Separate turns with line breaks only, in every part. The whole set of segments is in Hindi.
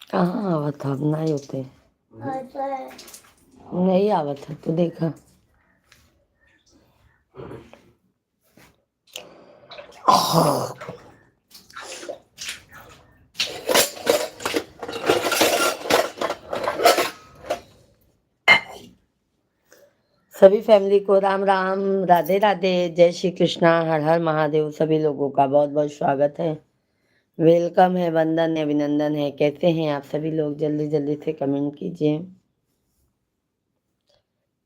कहाँ आवत था, अब नहीं होते नहीं आवत है तो देखा। सभी फैमिली को राम राम, राधे राधे, जय श्री कृष्णा, हर हर महादेव। सभी लोगों का बहुत बहुत स्वागत है, वेलकम है, वंदन है, अभिनंदन है। कैसे हैं आप सभी लोग? जल्दी जल्दी से कमेंट कीजिए।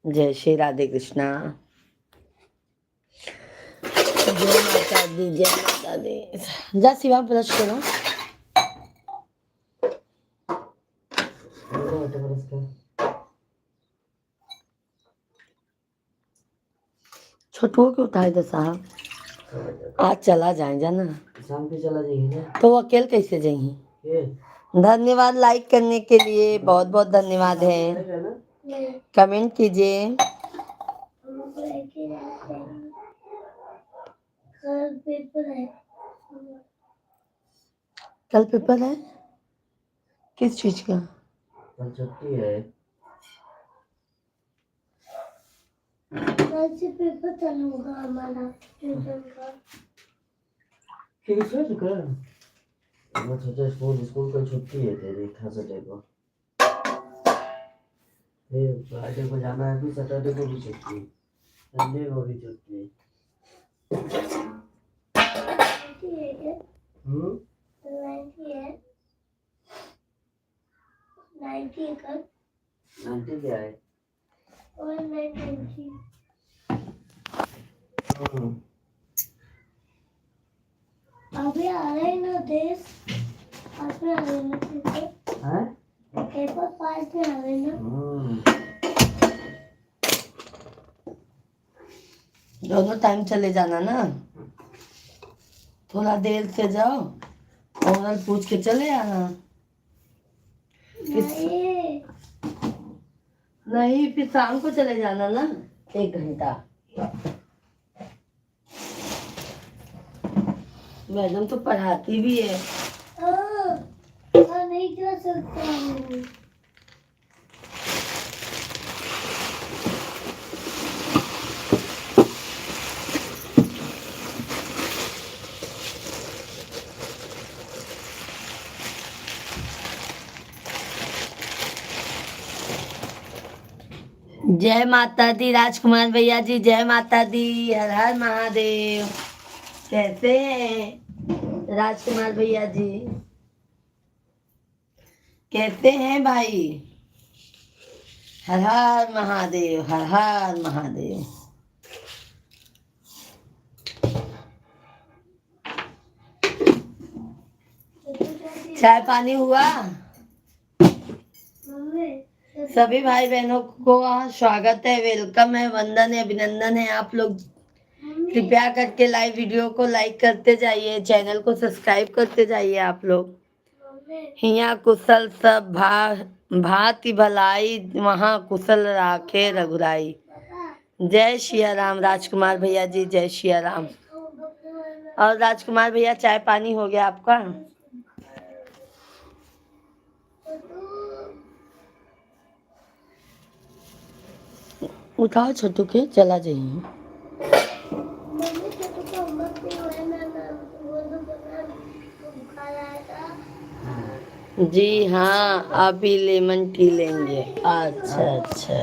जय श्री राधे कृष्णा, जय माता दी, जय माता दी। जा शिवा ब्रश करो। छोटुओं को उठाए दो साहब, आज चला जाए जाना, शाम को चला जाएंगे तो वो अकेले कैसे जाएंगे? धन्यवाद लाइक करने के लिए, बहुत बहुत धन्यवाद है। कमेंट कीजिए। कल पेपर है, किस चीज का? कल छुट्टी है। कल से पेपर चालू होगा हमारा ट्यूशन का। किस वजह का? मैं सोचा स्कूल कल छुट्टी है तेरी, थर्सडे को। फ्राइडे को जाना है, भी सैटरडे को भी छुट्टी, संडे को भी छुट्टी। नाइन्टी क्या है? अभी आ रहे ना देश, पास में आ रहे ना पेपर। हैं? पेपर पास में आ रहे ना। दोनों टाइम चले जाना ना, थोड़ा देर से जाओ और पूछ के चले आना। नहीं फिर शाम को चले जाना ना, 1 घंटा। मैडम तो पढ़ाती भी है। नहीं जा सकता हूँ। जय माता दी राजकुमार भैया जी, जय माता दी, हर हर महादेव। कैसे हैं राजकुमार भैया जी? कैसे हैं भाई? हर हर महादेव, हर हर महादेव। चाय पानी हुआ? सभी भाई बहनों को स्वागत है, वेलकम है, वंदन है, अभिनंदन है। आप लोग कृपया करके लाइव वीडियो को लाइक करते जाइए, चैनल को सब्सक्राइब करते जाइए। आप लोग हिया कुशल सब भांति भलाई, वहाँ कुशल राखे रघुराई। जय सिया राम राजकुमार भैया जी, जय सिया राम। और राजकुमार भैया चाय पानी हो गया आपका? उठाओ छोटू के, चला जाइए। जी हाँ, अभी लेमन टी लेंगे। अच्छा अच्छा।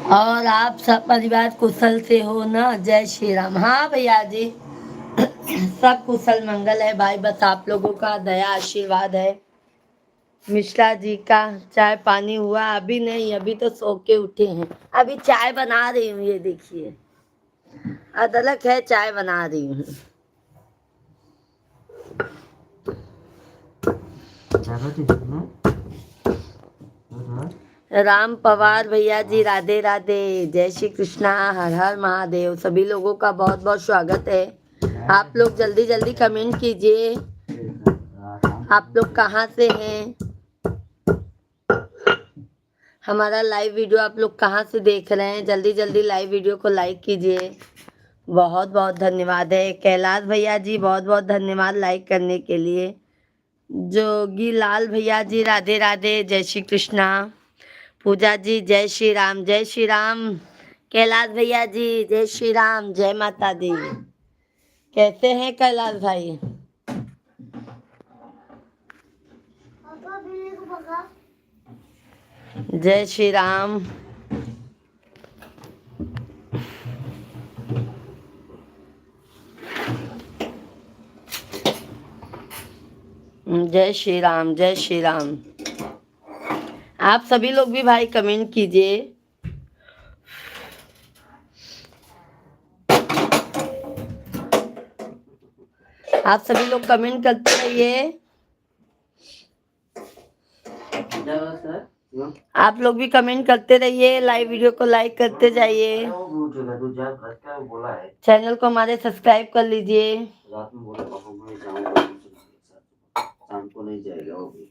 और आप सब परिवार कुशल से हो ना? जय श्री राम। हाँ भैया जी, सब कुशल मंगल है भाई, बस आप लोगों का दया आशीर्वाद है। मिश्रा जी का चाय पानी हुआ? अभी नहीं, अभी तो सो के उठे हैं। अभी चाय बना रही हूँ, ये देखिए अदरक है, चाय बना रही हूँ। राम पवार भैया जी राधे राधे, जय श्री कृष्णा, हर हर महादेव। सभी लोगों का बहुत बहुत स्वागत है। आप लोग जल्दी जल्दी कमेंट कीजिए, आप लोग कहाँ से हैं, हमारा लाइव वीडियो आप लोग कहाँ से देख रहे हैं। जल्दी जल्दी लाइव वीडियो को लाइक कीजिए। बहुत बहुत धन्यवाद है। कैलाश भैया जी बहुत बहुत धन्यवाद लाइक करने के लिए। जोगी लाल भैया जी राधे राधे, जय श्री कृष्णा। पूजा जी जय श्री राम, जय श्री राम। कैलाश भैया जी जय श्री राम, जय माता दी। कैसे हैं कैलाश भाई? जय श्री राम। जय श्री राम, जय श्री राम। आप सभी लोग भी भाई कमेंट कीजिए। आप सभी लोग कमेंट करते रहिए। आप लोग भी कमेंट करते रहिए, लाइव वीडियो को लाइक करते जाइए। चैनल को हमारे सब्सक्राइब कर लीजिए। रात में बोला पापा मैं जाऊंगा, शाम को नहीं जाएगा वो भी।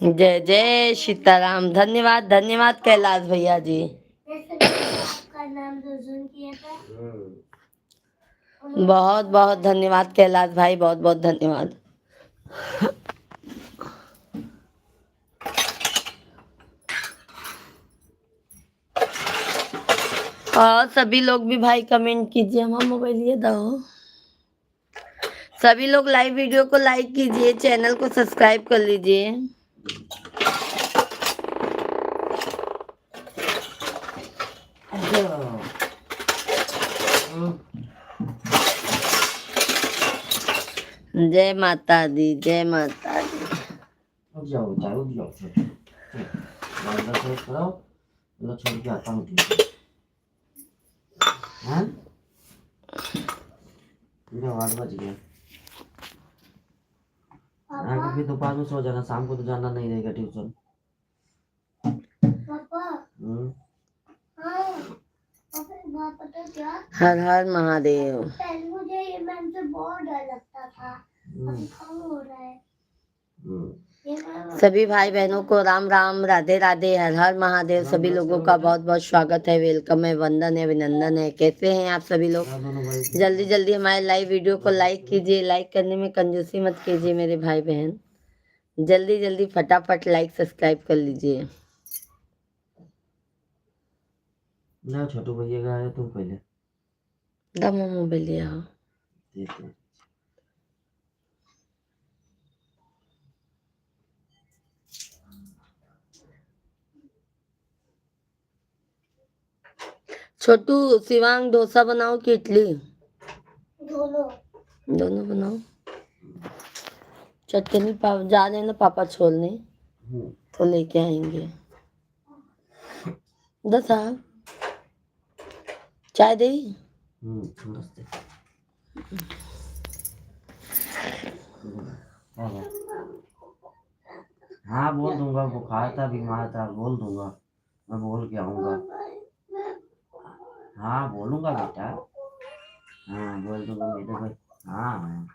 जय जय सीताराम। धन्यवाद धन्यवाद कैलाश भैया जी। आपका नाम रोशन किया था। बहुत बहुत धन्यवाद कैलाश भाई, बहुत बहुत धन्यवाद। और सभी लोग भी भाई कमेंट कीजिए। हमारा मोबाइल ये दो। सभी लोग लाइव वीडियो को लाइक कीजिए, चैनल को सब्सक्राइब कर लीजिए। जय माता दी, जय माता दी। जाओ जाओ जाओ, छोड़ के आता हूँ। मेरा 8 बज गया। अभी दोपहर में सो जाना, शाम को तो जाना नहीं रहेगा ट्यूशन। हर हर महादेव। मुझे ये मैम से बहुत डर लगता था, अभी कम हो रहा है। सभी भाई बहनों को राम राम, राधे राधे, हर हर महादेव। सभी लोगों का बहुत बहुत स्वागत है, वेलकम है, वंदन है, अभिनंदन है। कैसे हैं आप सभी लोग? जल्दी जल्दी हमारे लाइव वीडियो को लाइक कीजिए। लाइक करने में कंजूसी मत कीजिए मेरे भाई बहन। जल्दी जल्दी फटाफट लाइक सब्सक्राइब कर लीजिए। ना छोटू भैया का है, तुम पहले दम मोबाइल लिया हो। छोटू शिवांग डोसा बनाओ कि इडली? दोनों दोनों बनाओ। चटनी जा रहे ना पापा छोड़ने, तो लेके आएंगे। दसा चाय दे। हाँ बोल दूंगा, बुखार था, बीमार था, बोल दूंगा, मैं बोल के आऊंगा। हाँ बोलूंगा बेटा, हाँ बोल दूंगा मेरे भाई। हाँ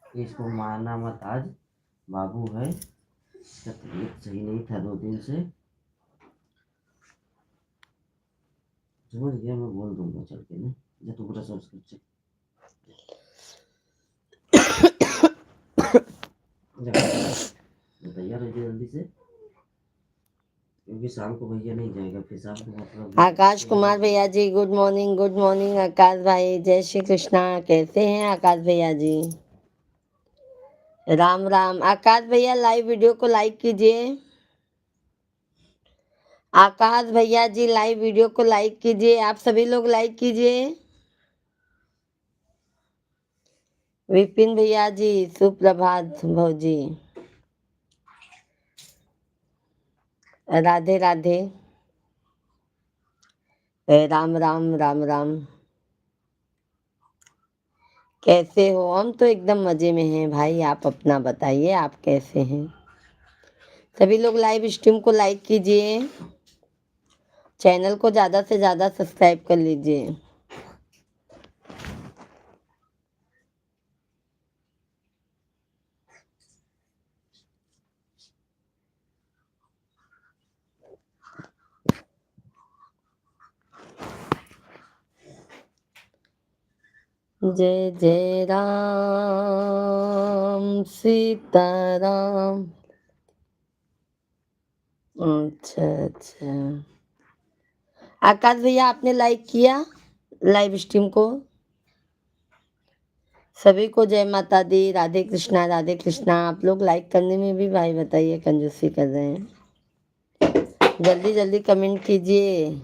इसको मारना मत, आज बाबू है, तबीयत सही नहीं था 2 दिन से, समझ गया, मैं बोल दूंगा चल के ना, जब तू पूरा सोच कर तैयार है जल्दी से, क्योंकि शाम को भैया नहीं जाएगा, फिर शाम को मतलब। आकाश कुमार भैया ji good morning, good morning आकाश भाई, जय श्री कृष्णा। कैसे हैं आकाश भैया जी? राम राम। आकाश भैया लाइव वीडियो को लाइक कीजिए। आकाश भैया जी लाइव वीडियो को लाइक कीजिए, आप सभी लोग लाइक कीजिए। विपिन भैया जी सुप्रभात भौजी। राधे राधे। राम राम राम राम। कैसे हो? हम तो एकदम मजे में हैं भाई, आप अपना बताइए, आप कैसे हैं? सभी लोग लाइव स्ट्रीम को लाइक कीजिए, चैनल को ज़्यादा से ज़्यादा सब्सक्राइब कर लीजिए। जय जय राम सीताराम। अच्छा अच्छा। आकाश भैया, आपने लाइक किया लाइव स्ट्रीम को? सभी को जय माता दी, राधे कृष्णा राधे कृष्णा। आप लोग लाइक करने में भी भाई बताइए कंजूसी कर रहे हैं। जल्दी जल्दी कमेंट कीजिए,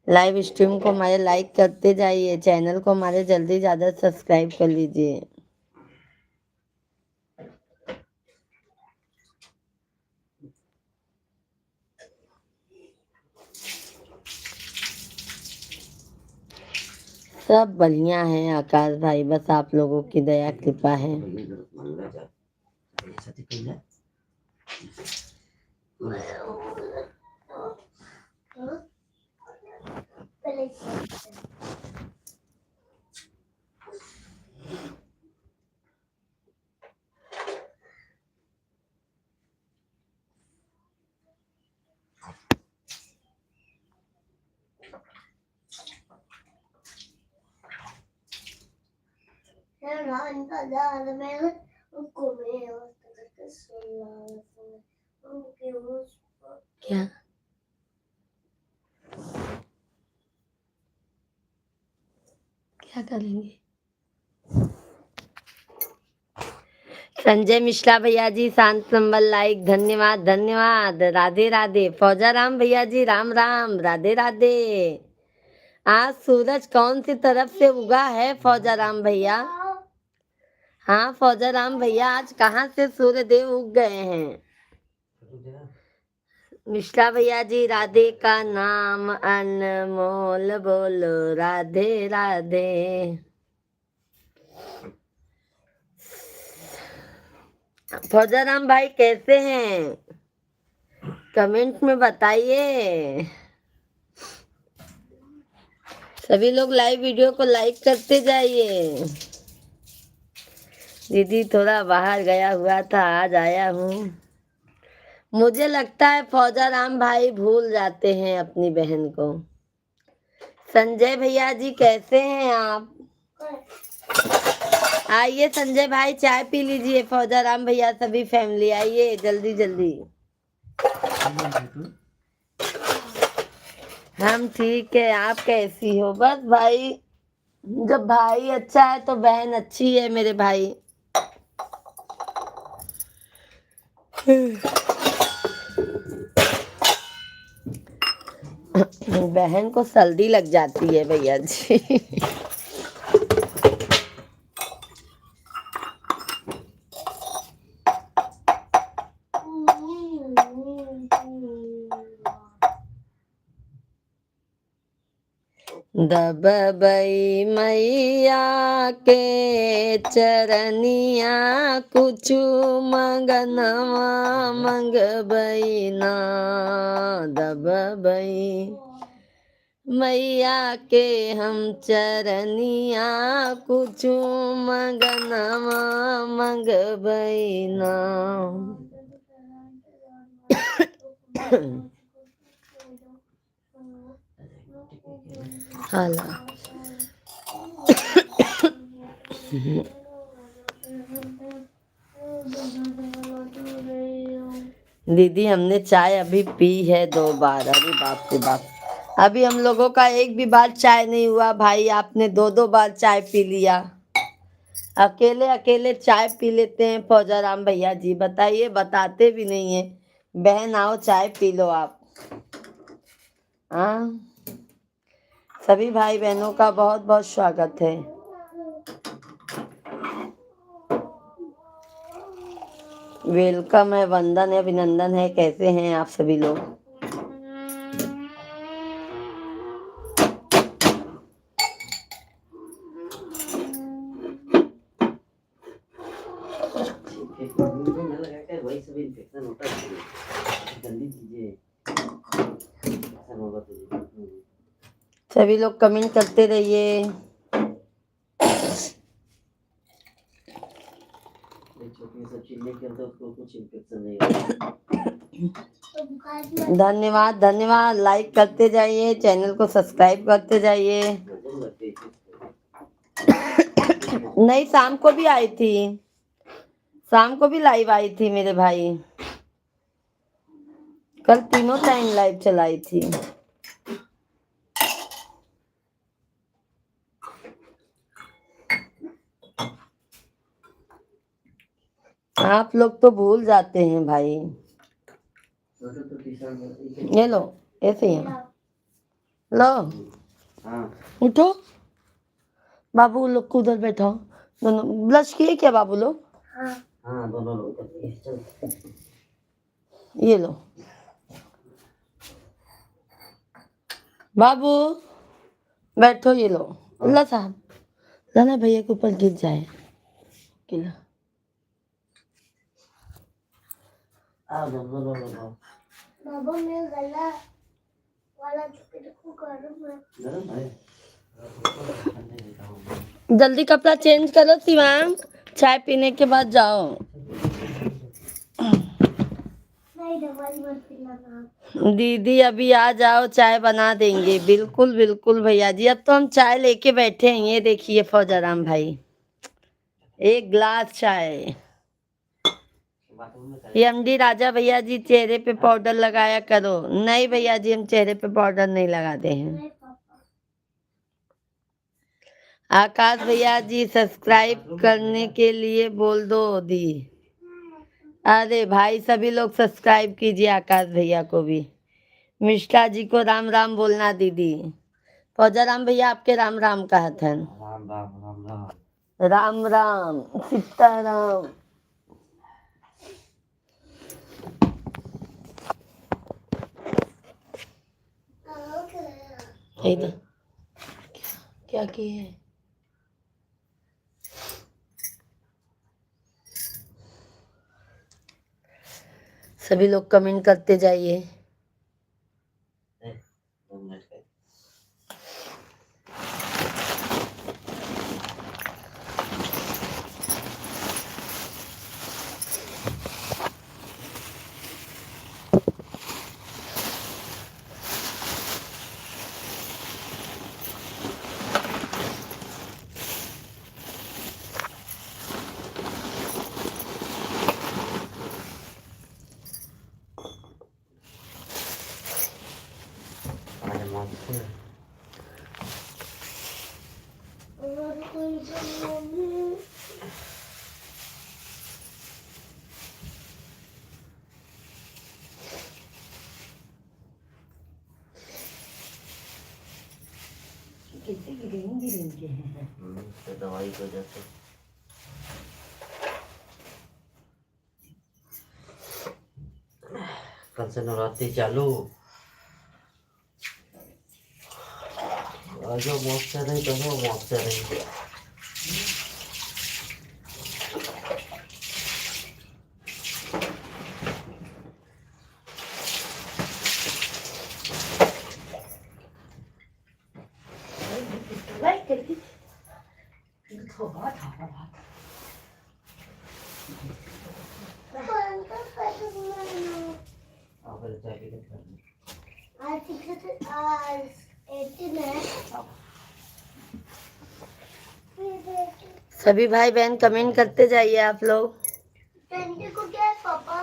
लाइव स्ट्रीम को हमारे लाइक करते जाइए, चैनल को हमारे जल्दी ज़्यादा सब्सक्राइब कर लीजिए। सब बढ़िया है आकाश भाई, बस आप लोगों की दया कृपा है। क्या क्या करेंगे? संजय मिश्रा भैया जी, शांत नंबर लाइक, धन्यवाद धन्यवाद। राधे राधे। फौजा राम भैया जी, राम राम, राधे राधे। आज सूरज कौन सी तरफ से उगा है फौजा राम भैया? हाँ फौजा राम भैया, आज कहाँ से सूर्य देव उग गए हैं? मिश्रा भैया जी, राधे का नाम अनमोल, बोलो राधे राधे। फौजा राम भाई कैसे हैं? कमेंट में बताइए। सभी लोग लाइव वीडियो को लाइक करते जाइए। दीदी थोड़ा बाहर गया हुआ था, आज आया हूँ। मुझे लगता है फौजा राम भाई भूल जाते हैं अपनी बहन को। संजय भैया जी कैसे हैं आप? आइए संजय भाई, चाय पी लीजिए। फौजा राम भैया, सभी फैमिली आइए जल्दी जल्दी। हम ठीक है, आप कैसी हो? बस भाई, जब भाई अच्छा है तो बहन अच्छी है मेरे भाई। बहन को सर्दी लग जाती है भैया जी। दबबई मैया के चरनिया, कुछु मंगनवा मंगबई ना। दबबई मैया के हम चरनिया, कुछु मंगनवा मंगबई ना। हाला दीदी, हमने चाय अभी पी है 2 बार। अरे बाप रे बाप, अभी हम लोगों का एक भी बार चाय नहीं हुआ भाई, आपने 2 बार चाय पी लिया। अकेले अकेले चाय पी लेते हैं फौजा राम भैया जी, बताइए, बताते भी नहीं है। बहन आओ चाय पी लो आप। हाँ, सभी भाई बहनों का बहुत बहुत स्वागत है। वेलकम है, वंदन है, अभिनंदन है। कैसे हैं आप सभी लोग? सभी लोग कमेंट करते रहिए। धन्यवाद धन्यवाद, लाइक करते जाइए, चैनल को सब्सक्राइब करते जाइए। नहीं, शाम को भी आई थी, शाम को भी लाइव आई थी मेरे भाई, कल तीनों टाइम लाइव चलाई थी। आप लोग तो भूल जाते हैं भाई। ये लो, ऐसे ही लो, उठो बाबू लोग को उधर बैठाओ। दोनों ब्लश किए क्या बाबू लोग? हाँ दोनों लोग। ये लो बाबू, बैठो। ये लो अल्लाह साहब, लाना भैया के ऊपर गिर जाए। किला बाबू मैं गला वाला को गरम है। जल्दी कपड़ा चेंज करो शिवांग, चाय पीने के बाद जाओ। दीदी अभी आ जाओ, चाय बना देंगे। बिल्कुल बिल्कुल भैया जी, अब तो हम चाय लेके बैठे हैं। ये देखिए फौजाराम भाई, एक ग्लास चाय। एमडी राजा भैया जी, चेहरे पे पाउडर लगाया करो। नहीं भैया जी, हम चेहरे पे पाउडर नहीं लगाते हैं। आकाश भैया जी, सब्सक्राइब करने के लिए बोल दो दी। अरे भाई सभी लोग सब्सक्राइब कीजिए, आकाश भैया को भी। मिश्रा जी को राम राम बोलना दीदी। फौजाराम भैया आपके राम राम कहा था। राम राम राम राम राम राम सीताराम। क्या किए? सभी लोग कमेंट करते जाइए। कैसे गिरेंगे हैं दवाई की वजह से। कल से नवरात्रि चालू। जो मौसम रही तो वो मौसम रही। सभी भाई बहन कमेंट करते जाइए आप लोग। को क्या है पापा?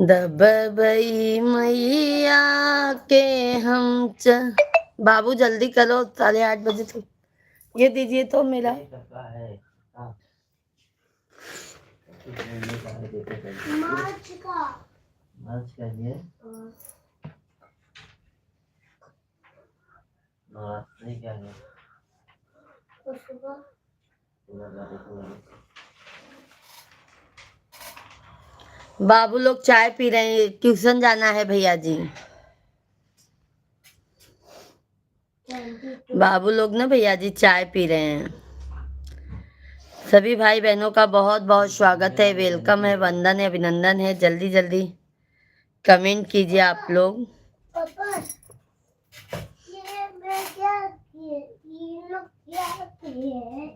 दबई मैया के हम बाबू जल्दी करो, 8:30 बजे तक। ये दीजिए तो मेरा मार्च का ये नवरात्रि क्या है? बाबू लोग चाय पी रहे हैं, ट्यूशन जाना है भैया जी। बाबू लोग ना भैया जी चाय पी रहे हैं। सभी भाई बहनों का बहुत बहुत स्वागत है, वेलकम है, वंदन है, अभिनंदन है। जल्दी जल्दी कमेंट कीजिए आप लोग।
ये मैं क्या किए? ये लोग क्या किए?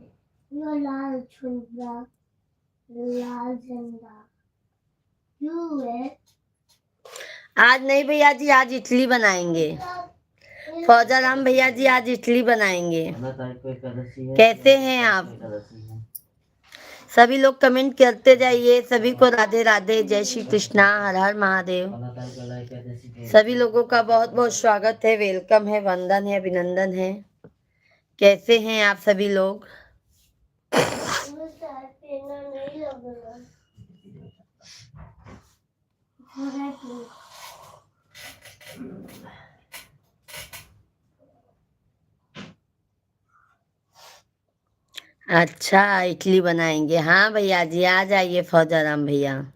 ये लाल झंडा, लाल झंडा क्यों है?
आज नहीं भैया जी, आज इडली बनाएंगे। फौजा राम भैया जी आज इडली बनाएंगे। कैसे हैं आप? सभी लोग कमेंट करते जाइए। सभी को राधे राधे, जय श्री कृष्णा, हर हर महादेव। सभी लोगों का बहुत बहुत स्वागत है, वेलकम है, वंदन है, अभिनंदन है। कैसे हैं आप सभी लोग?
नहीं लग रहा।
अच्छा इडली बनाएंगे। हाँ भैया जी आ जाइए फौजाराम भैया।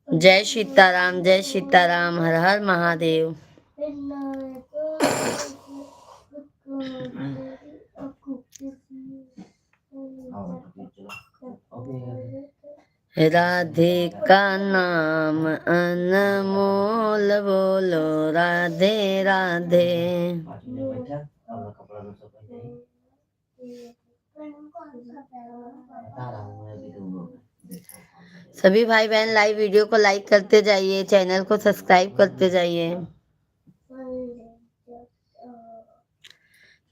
जय सीताराम, जय सीताराम, हर हर महादेव। राधे का नाम अनमोल, बोलो राधे राधे। सभी भाई बहन लाइव वीडियो को लाइक करते जाइए, चैनल को सब्सक्राइब करते जाइए।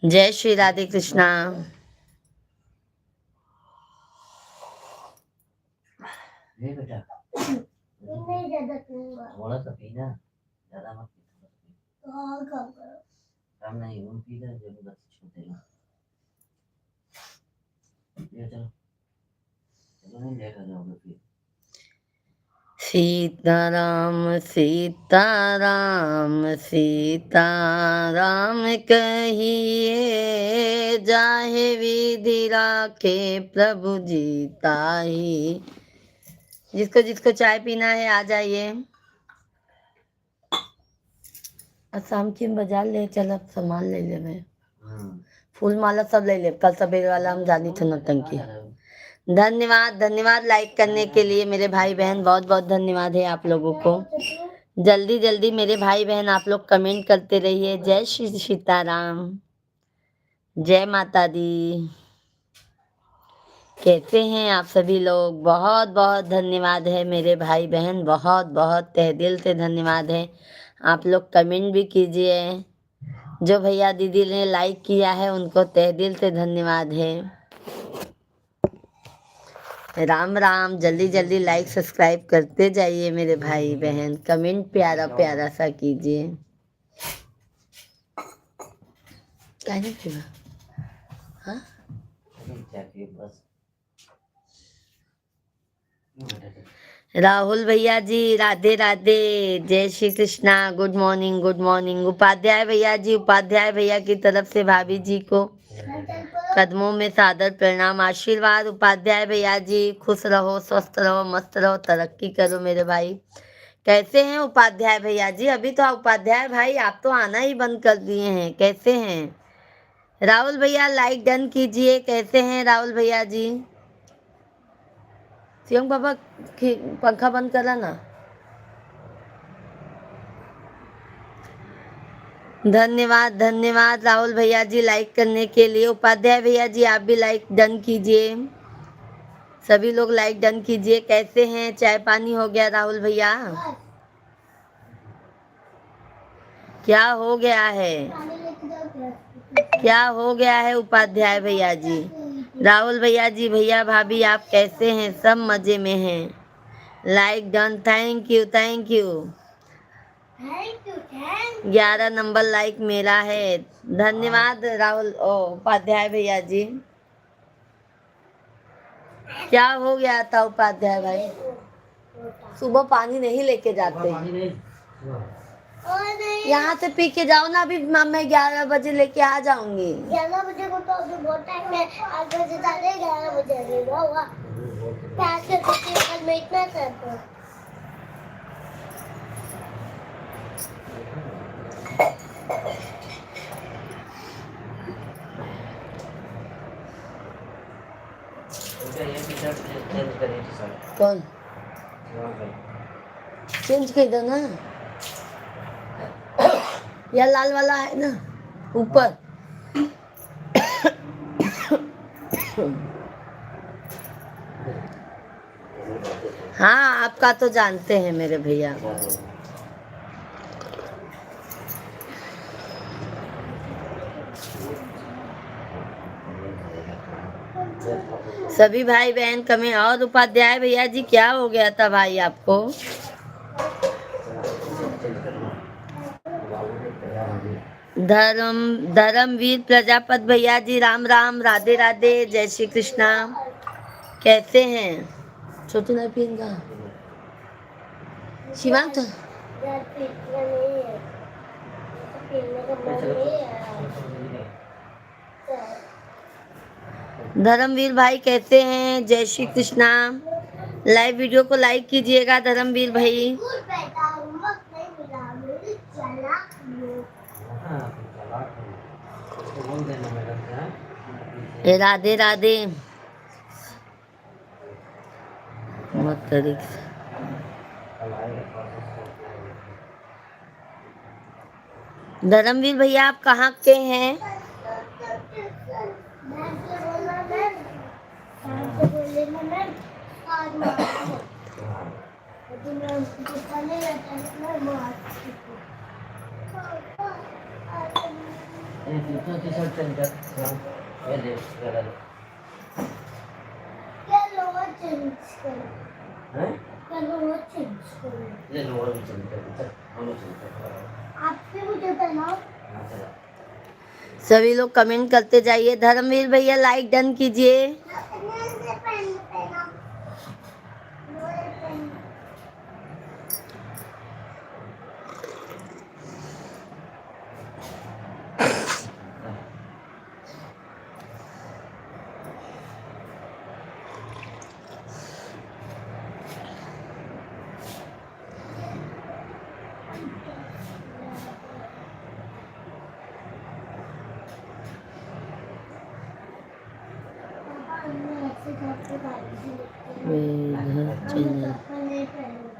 जय श्री राधे कृष्णा।
बेटा नहीं ज्यादा पीऊंगा, थोड़ा सा पीना, ज्यादा मत पी। हाँ कम नहीं वो पी ले, जब बस छोटे हैं। ये चलो चलो नहीं लेट हो जाओगे फिर।
सीताराम सीताराम सीताराम कहिए, जाहे विधि राखे प्रभु जी ताही। जिसको जिसको चाय पीना है आ जाइए। शाम की बाजार ले चल, अब सामान ले ले। मैं फूल माला सब ले ले, कल सवेरे वाला हम जानी थे नौटंकी। धन्यवाद धन्यवाद लाइक करने के लिए मेरे भाई बहन, बहुत बहुत धन्यवाद है आप लोगों को। जल्दी जल्दी मेरे भाई बहन आप लोग कमेंट करते रहिए। जय श्री सीताराम, जय माता दी। कैसे हैं आप सभी लोग? बहुत बहुत धन्यवाद है मेरे भाई बहन, बहुत बहुत तहे दिल से धन्यवाद है। आप लोग कमेंट भी कीजिए। जो भैया दीदी ने लाइक किया है उनको तहे दिल से धन्यवाद है। राम राम। जल्दी जल्दी लाइक सब्सक्राइब करते जाइए मेरे भाई बहन, कमेंट प्यारा प्यारा सा कीजिए। क्या नहीं पीवा? हाँ राहुल भैया जी राधे राधे, जय Shri Krishna, good morning good morning. Upadhyay भैया जी, उपाध्याय भैया की तरफ से भाभी जी को कदमों में सादर प्रणाम, आशीर्वाद। उपाध्याय भैया जी खुश रहो, स्वस्थ रहो, मस्त रहो, तरक्की करो मेरे भाई। कैसे हैं उपाध्याय भैया जी? अभी तो उपाध्याय भाई आप तो आना ही बंद कर दिए हैं। कैसे हैं राहुल भैया? लाइक डन कीजिए। कैसे हैं राहुल भैया जी? शिवम बाबा पंखा बंद करा ना। धन्यवाद धन्यवाद राहुल भैया जी लाइक करने के लिए। उपाध्याय भैया जी आप भी लाइक डन कीजिए। सभी लोग लाइक डन कीजिए। कैसे हैं? चाय पानी हो गया राहुल भैया? क्या हो गया है? क्या हो गया है उपाध्याय भैया जी? राहुल भैया जी, भैया भाभी आप कैसे हैं? सब मजे में हैं? Like done, thank you thank you. 11 number like मेरा है। धन्यवाद राहुल उपाध्याय भैया जी। क्या हो गया था उपाध्याय भाई? सुबह पानी नहीं लेके जाते? यहाँ से पी के जाओ ना। अभी मैं 11 बजे लेके आ जाऊंगी।
11 बजे को तो अभी बहुत टाइम है। 8 बजे जाने, 11 बजे लेगा हुआ। प्याज के कुछ में इतना करते हैं। चेंज करिए टी-शर्ट।
कौन
वहाँ पे।
चेंज कर दो ना, या लाल वाला है ना ऊपर। हाँ आपका तो जानते हैं मेरे भैया। सभी भाई बहन कमें। और उपाध्याय भैया जी क्या हो गया था भाई आपको? धर्मवीर प्रजापत भैया जी राम राम, राधे राधे, जय श्री कृष्णा। कैसे हैं? छोटू ना पीन का शिवांग तो धर्मवीर भाई कैसे हैं? जय श्री कृष्णा। लाइव वीडियो को लाइक कीजिएगा धर्मवीर भाई। राधे राधे। मत तरीके धर्मवीर भैया आप कहाँ के हैं?
टी-शर्ट चेंज कर। ये ले, ये ले। हैं? ये लोअर भी चेंज कर। चल, दोनों चेंज कर।
आपसे मुझे पहनाओ।
हाँ, चला।
सभी लोग कमेंट करते जाइए। धर्मवीर भैया लाइक डन कीजिए।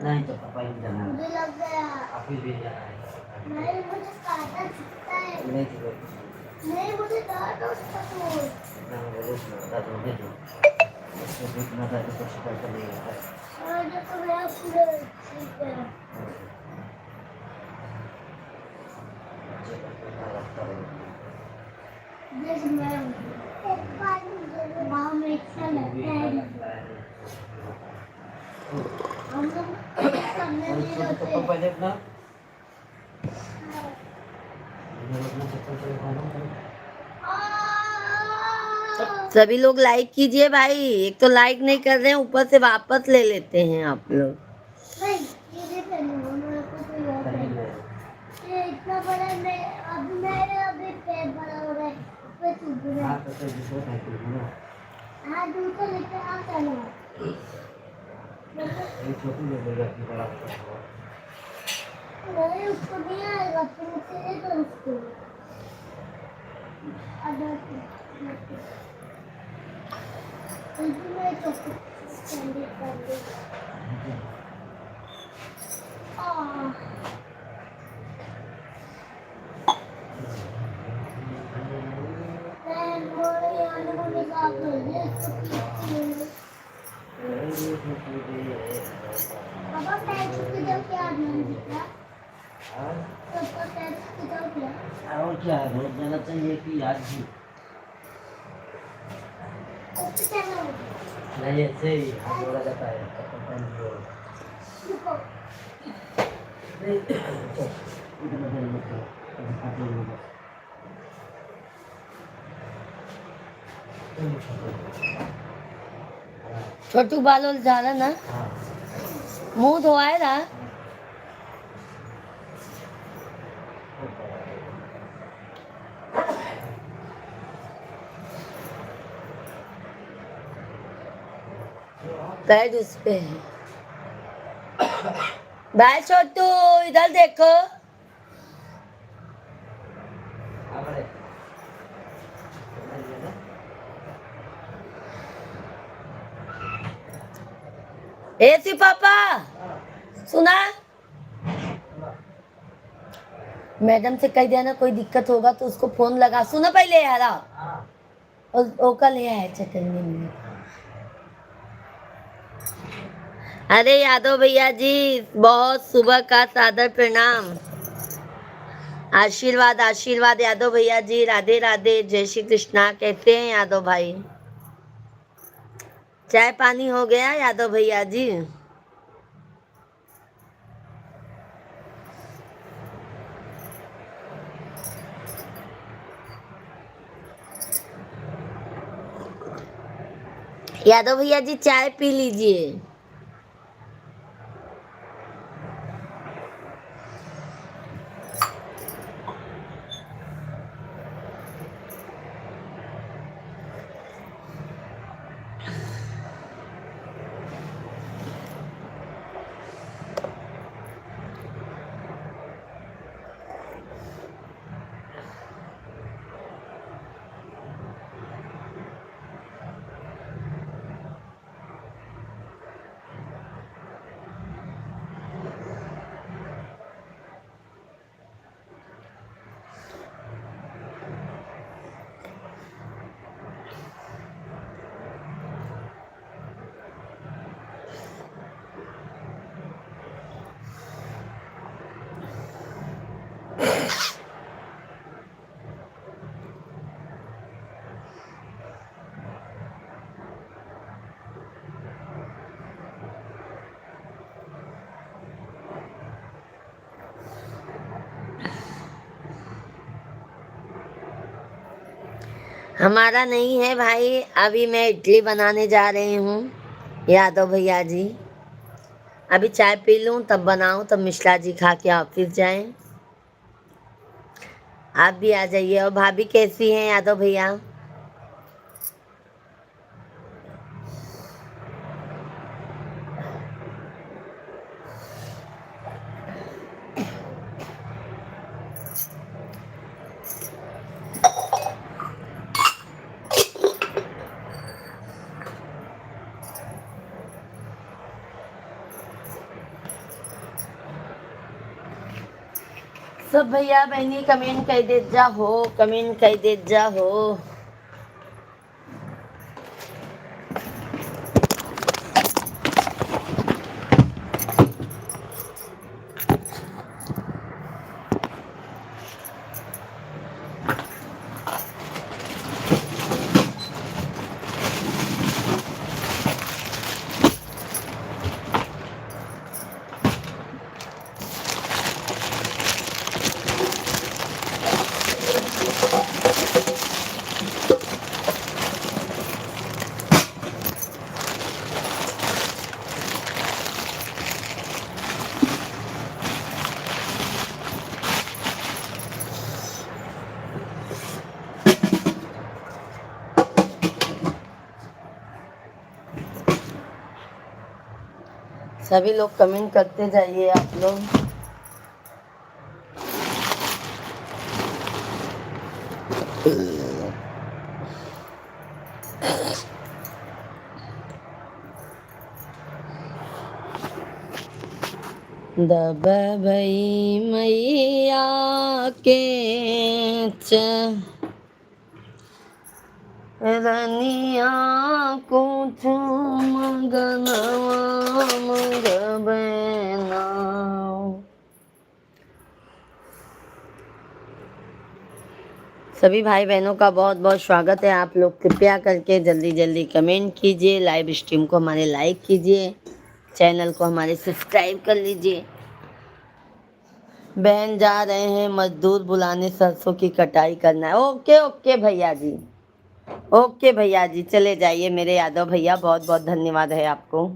नहीं तो पापा ही जाना है।
मुझे लग गया।
आप भी जाना है।
नहीं मुझे काटा चिपता है।
नहीं तो
नहीं मुझे दर्द होता है।
ना बोलो ना दादा मुझे दो। उसको इतना दर्द कुछ करता नहीं होता है।
और जो तो मेरा पूरा ठीक है। जैसे मैं एक बार माँ में अच्छा लगता है। हम लोग करने नहीं रहते।
तो पहले अपना
सभी लोग लाइक कीजिए भाई। एक तो लाइक नहीं कर रहे हैं, ऊपर से वापस ले लेते हैं आप लोग।
नहीं ये पहनूंगा मेरे को कोई और पहनना। ये इतना बड़ा मैं अब मेरे अभी पैर बड़ा हो रहा है पे चुभ रहा है।
हां तो दूसरा पहन लो।
हां दूसरा लेके आ चलो।
ये छोटी ले लेगा कि बड़ा होगा।
नहीं उसको नहीं आएगा तुम तेरे तो उसको अदर इसमें तो कैंडी कर दे। मैं मोरे आने को निकाल दे पापा पैर छूके जाओ क्या नहीं दिखा। पापा पैर छूके जाओ क्या।
और क्या है रोज जाना चाहिए कि आज ही नहीं ऐसे ही हाथ जोड़ा जाता है पहन लो। नहीं इधर उधर मत करो हाथ जोड़ लो।
छोटू बालों जा रहा ना, मुंह धोआए रहा। पैर उस पे है। भाई छोटू इधर देखो। एसी पापा सुना, मैडम से कह देना कोई दिक्कत होगा तो उसको फोन लगा, सुना पहले यारा और ओका ले आया चटनी में। अरे यादव भैया जी बहुत सुबह का सादर प्रणाम, आशीर्वाद आशीर्वाद यादव भैया जी, राधे राधे, जय श्री कृष्णा। कैसे हैं यादव भाई? चाय पानी हो गया यादव भैया जी? यादव भैया जी चाय पी लीजिए। हमारा नहीं है भाई, अभी मैं इडली बनाने जा रही हूँ यादव भैया जी। अभी चाय पी लूँ तब बनाऊँ, तब मिश्रा जी खा के ऑफिस जाएं। आप भी आ जाइए। और भाभी कैसी हैं यादव भैया? सब भैया बहनी कमेंट कर दे जा हो, कमेंट कर दे जा हो। सभी लोग कमेंट करते जाइए आप लोग। दब भई मैया के रनिया कुछ मंगनवा मंगबे ना। सभी भाई बहनों का बहुत बहुत स्वागत है। आप लोग कृपया करके जल्दी जल्दी कमेंट कीजिए, लाइव स्ट्रीम को हमारे लाइक कीजिए, चैनल को हमारे सब्सक्राइब कर लीजिए। बहन जा रहे हैं मजदूर बुलाने, सरसों की कटाई करना है। ओके ओके भैया जी, ओके भैया जी, चले जाइए मेरे यादव भैया, बहुत बहुत धन्यवाद है आपको।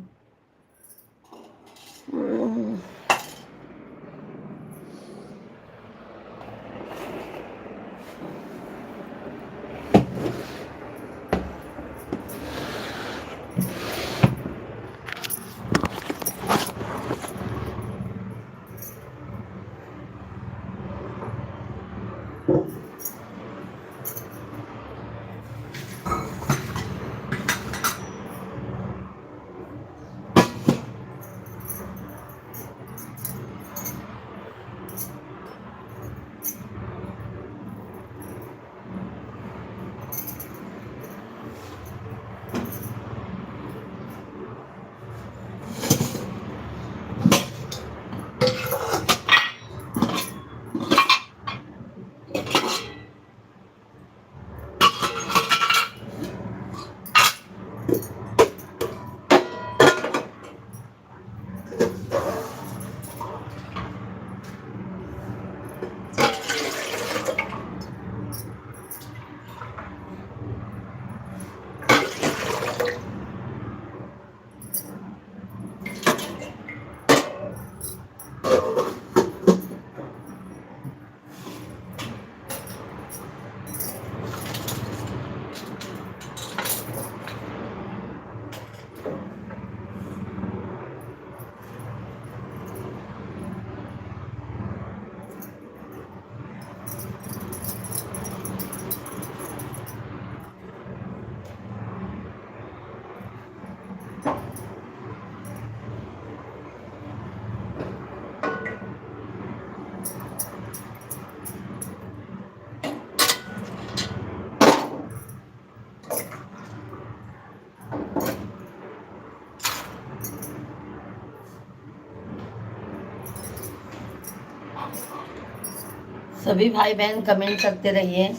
सभी भाई बहन कमेंट करते रहिए।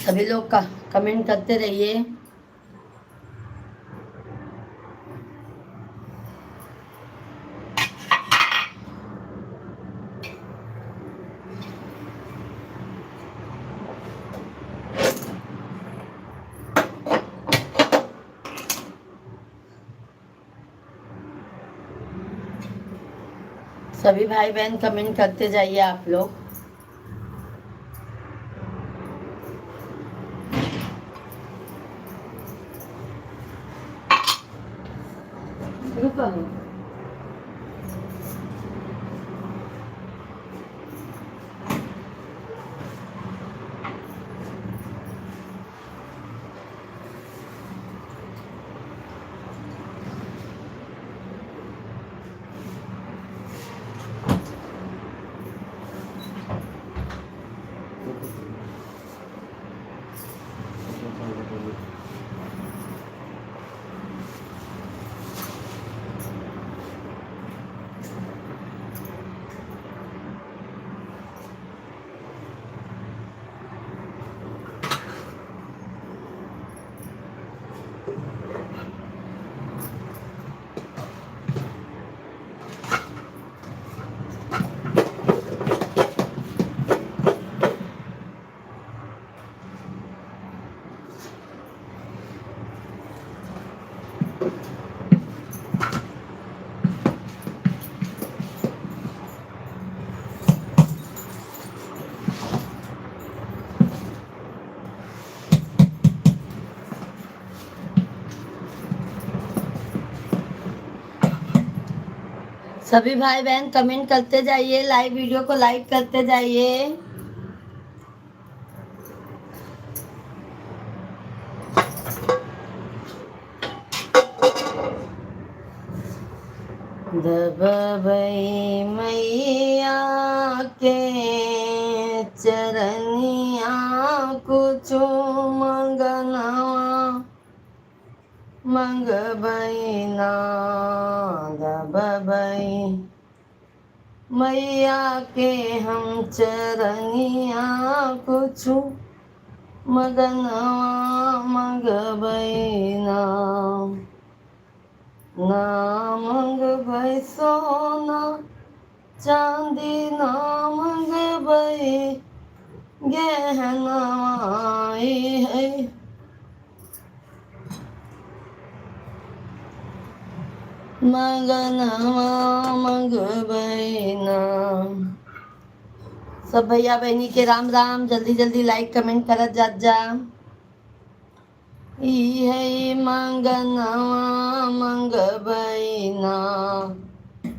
सभी लोग का कमेंट करते रहिए। सभी भाई बहन कमेंट करते जाइए आप लोग। रुको। सभी भाई बहन कमेंट करते जाइए, लाइव वीडियो को लाइक करते जाइए। दबई मैया के चरनिया कुछ मंगना मंगबई ना दबई मैया के हम चरनिया कुछ मगनवा मंगबैना ना मंगबै सोना चांदी ना मंगबै गहनवाई है। मगनवा मंगबैना। सब भैया बहनी के राम राम। जल्दी जल्दी लाइक कमेंट करत जात जा। ई है मंगनवा मंगबैना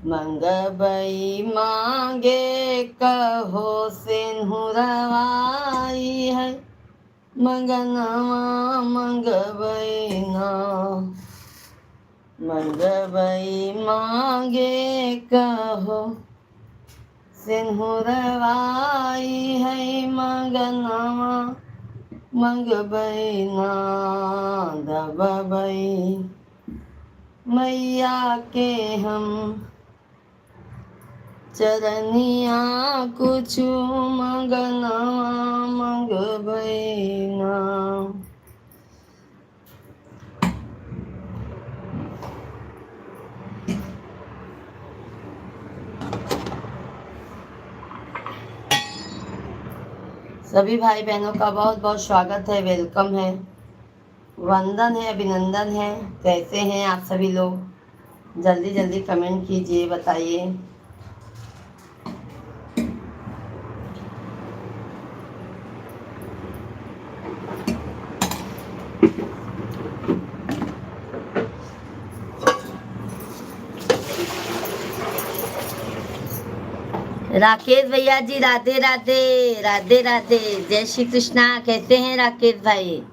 मंगबई मांगे कहो सिंहुरवाई है। मंगनवा मंगबैना मंगबई मांगे कहो सिंहुरवाई है। मंगनवा मंगबैना दबबई मैया के हम चरनिया कुछु मंगनवा मंगबैना। सभी भाई बहनों का बहुत बहुत स्वागत है, वेलकम है, वंदन है, अभिनंदन है। कैसे हैं आप सभी लोग? जल्दी जल्दी कमेंट कीजिए, बताइए। राकेश भैया जी राधे राधे राधे राधे, जय श्री कृष्णा। कैसे हैं राकेश भाई?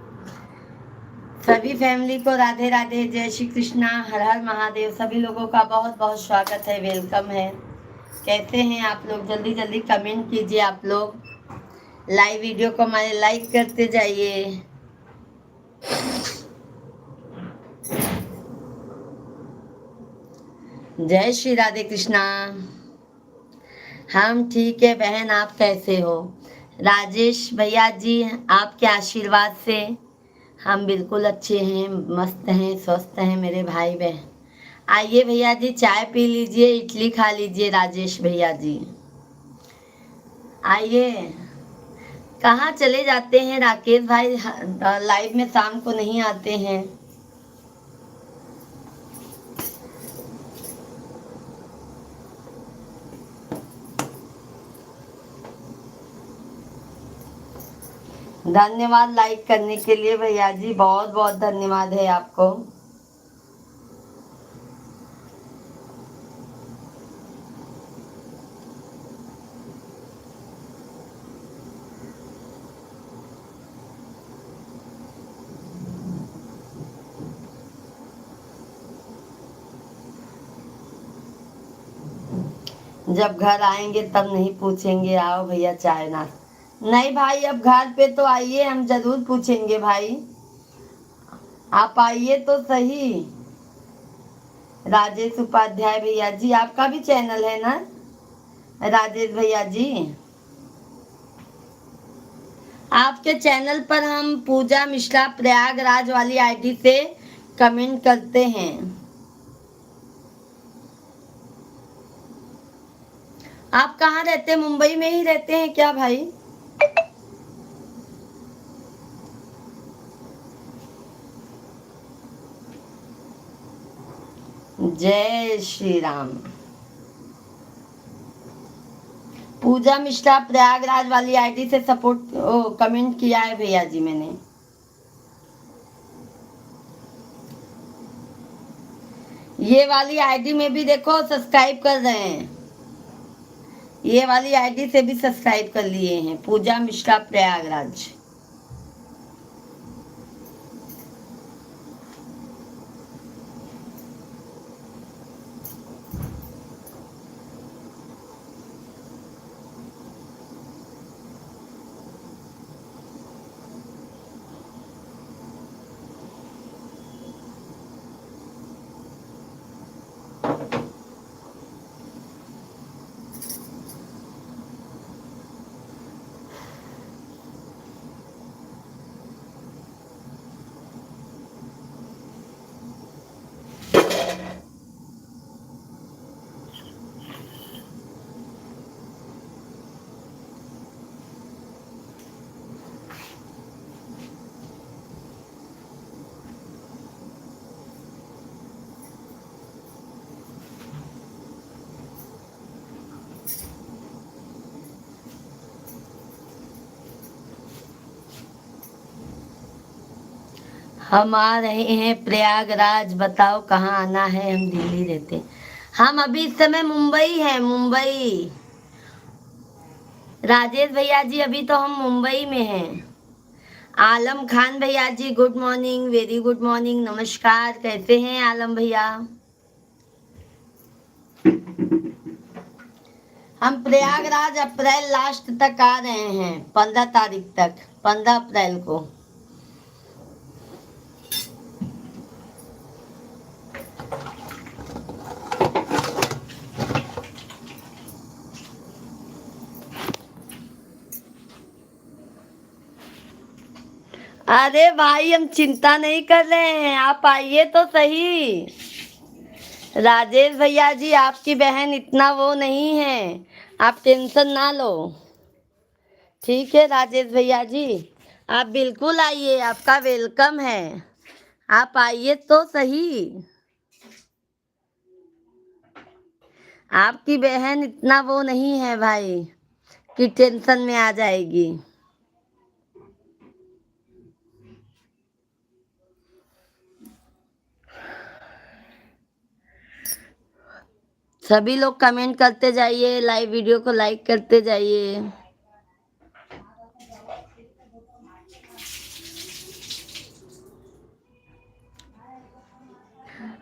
सभी फैमिली को राधे राधे, जय श्री कृष्णा, हर हर महादेव। सभी लोगों का बहुत बहुत स्वागत है, वेलकम है। कैसे हैं आप लोग? जल्दी जल्दी कमेंट कीजिए आप लोग। लाइव वीडियो को हमारे लाइक करते जाइए। जय श्री राधे कृष्णा। हम ठीक है बहन, आप कैसे हो? राजेश भैया जी, आपके आशीर्वाद से हम बिल्कुल अच्छे हैं, मस्त हैं, स्वस्थ हैं मेरे भाई बहन। आइए भैया जी, चाय पी लीजिए, इडली खा लीजिए। राजेश भैया जी आइए। कहाँ चले जाते हैं राकेश भाई? लाइव में शाम को नहीं आते हैं। धन्यवाद लाइक करने के लिए भैया जी, बहुत बहुत धन्यवाद है आपको। जब घर आएंगे तब नहीं पूछेंगे आओ भैया चाय ना? नहीं भाई, अब घर पे तो आइए, हम जरूर पूछेंगे भाई। आप आइए तो सही। राजेश उपाध्याय भैया जी, आपका भी चैनल है ना राजेश भैया जी? आपके चैनल पर हम पूजा मिश्रा प्रयागराज वाली आईडी से कमेंट करते हैं। आप कहाँ रहते हैं? मुंबई में ही रहते हैं क्या भाई? जय श्री राम। पूजा मिश्रा प्रयागराज वाली आईडी से सपोर्ट कमेंट किया है भैया जी मैंने। ये वाली आईडी में भी देखो सब्सक्राइब कर रहे हैं। ये वाली आईडी से भी सब्सक्राइब कर लिए हैं, पूजा मिश्रा प्रयागराज। हम आ रहे हैं प्रयागराज, बताओ कहाँ आना है? हम दिल्ली रहते हैं। हम अभी इस समय मुंबई है, मुंबई। राजेश भैया जी अभी तो हम मुंबई में हैं। आलम खान भैया ji good morning, very good morning, नमस्कार। कैसे हैं आलम भैया? हम प्रयागराज अप्रैल लास्ट तक आ रहे हैं, 15 तारीख तक, 15 अप्रैल को। अरे भाई हम चिंता नहीं कर रहे हैं, आप आइए तो सही। राजेश भैया जी आपकी बहन इतना वो नहीं है, आप टेंशन ना लो। ठीक है राजेश भैया जी, आप बिल्कुल आइए, आपका वेलकम है। आप आइए तो सही। आपकी बहन इतना वो नहीं है भाई कि टेंशन में आ जाएगी। सभी लोग कमेंट करते जाइए, लाइव वीडियो को लाइक करते जाइए।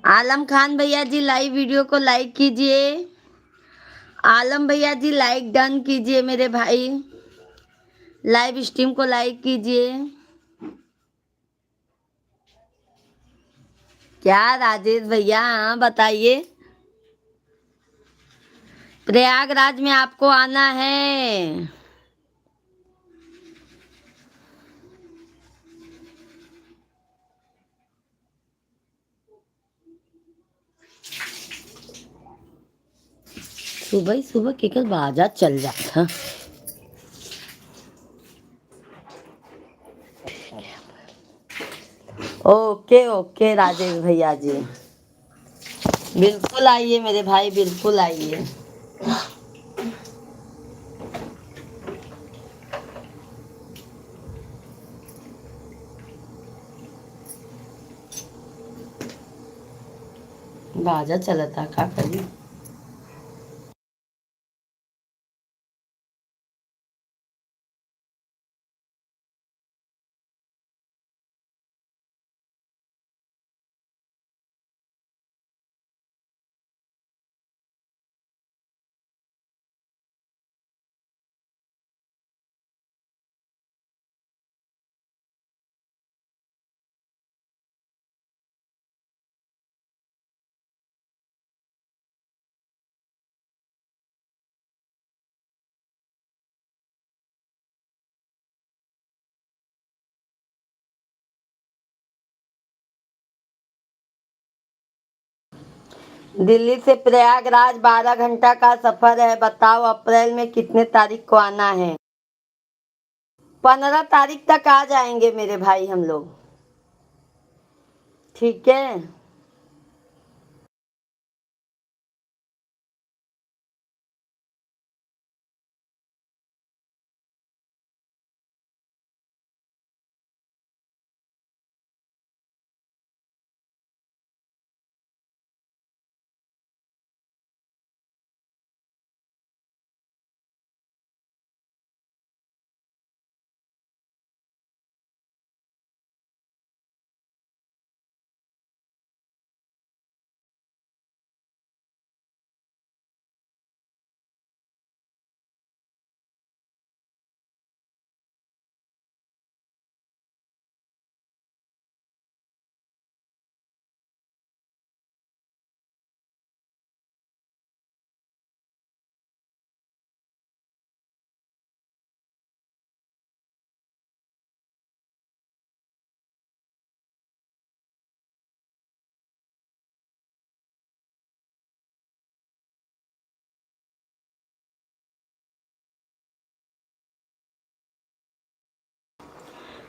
आलम खान भैया जी लाइव वीडियो को लाइक कीजिए। आलम भैया जी लाइक डन कीजिए मेरे भाई, लाइव स्ट्रीम को लाइक कीजिए। क्या राजेश भैया, हाँ बताइए। प्रयागराज में आपको आना है। सुबह ही सुबह केकर बाजार चल जाता। ओके ओके राजेश भैया जी, बिल्कुल आइए मेरे भाई, बिल्कुल आइए। बाजार चला था का करी। दिल्ली से प्रयागराज 12 घंटा का सफर है। बताओ अप्रैल में कितने तारीख को आना है? 15 तारीख तक आ जाएंगे मेरे भाई हम लोग। ठीक है।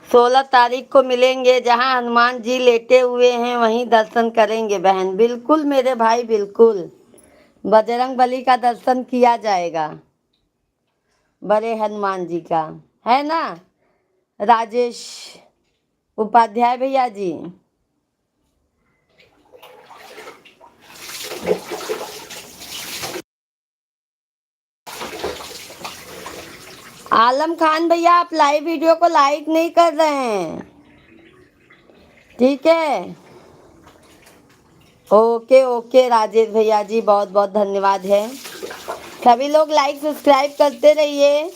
सोलह तारीख को मिलेंगे, जहां हनुमान जी लेटे हुए हैं वहीं दर्शन करेंगे बहन। बिल्कुल मेरे भाई, बिल्कुल बजरंग बली का दर्शन किया जाएगा, बड़े हनुमान जी का, है ना राजेश? उपाध्याय भैया जी। आलम खान भैया, आप लाइव वीडियो को लाइक नहीं कर रहे हैं, ठीक है। ओके ओके राजेश भैया जी, बहुत बहुत धन्यवाद है। सभी लोग लाइक सब्सक्राइब करते रहिए।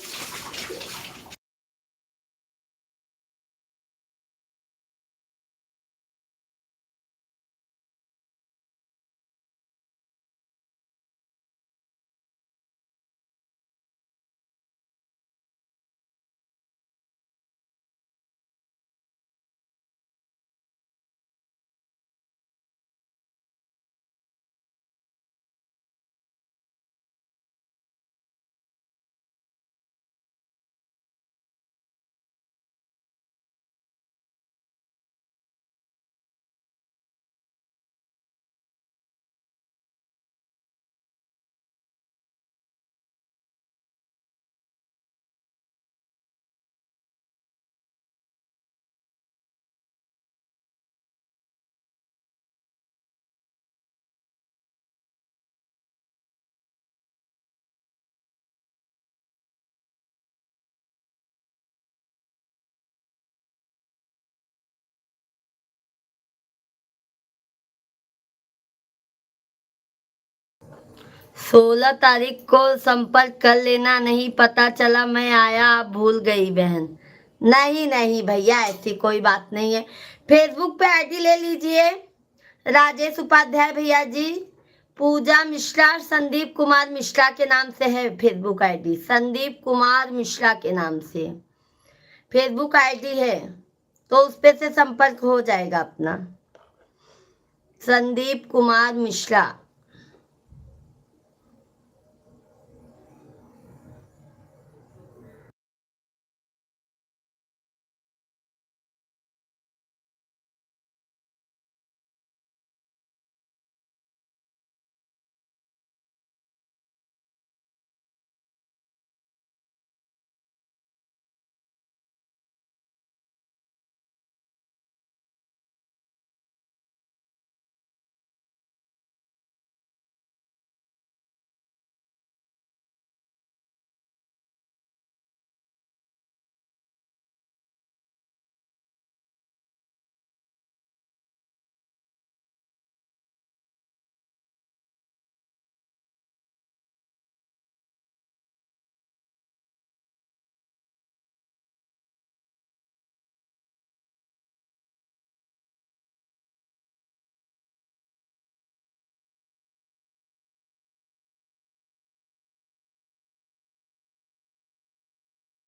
सोलह तारीख को संपर्क कर लेना, नहीं पता चला मैं आया आप भूल गई बहन। नहीं नहीं भैया, ऐसी कोई बात नहीं है। फेसबुक पे आईडी ले लीजिए, राजेश उपाध्याय भैया जी। पूजा मिश्रा, संदीप कुमार मिश्रा के नाम से है फेसबुक आईडी, संदीप कुमार मिश्रा के नाम से फेसबुक आईडी है, तो उस पे से संपर्क हो जाएगा अपना, संदीप कुमार मिश्रा।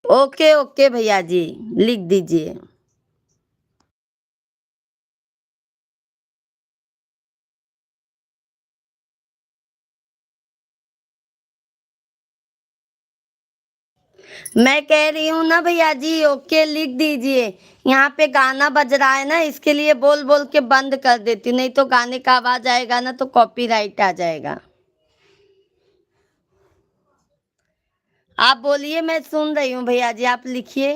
ओके ओके भैया जी, लिख दीजिए। मैं कह रही हूँ ना भैया जी, ओके लिख दीजिए। यहाँ पे गाना बज रहा है ना, इसके लिए बोल बोल के बंद कर देती, नहीं तो गाने का आवाज आएगा ना तो कॉपीराइट आ जाएगा। आप बोलिए, मैं सुन रही हूँ भैया जी, आप लिखिए।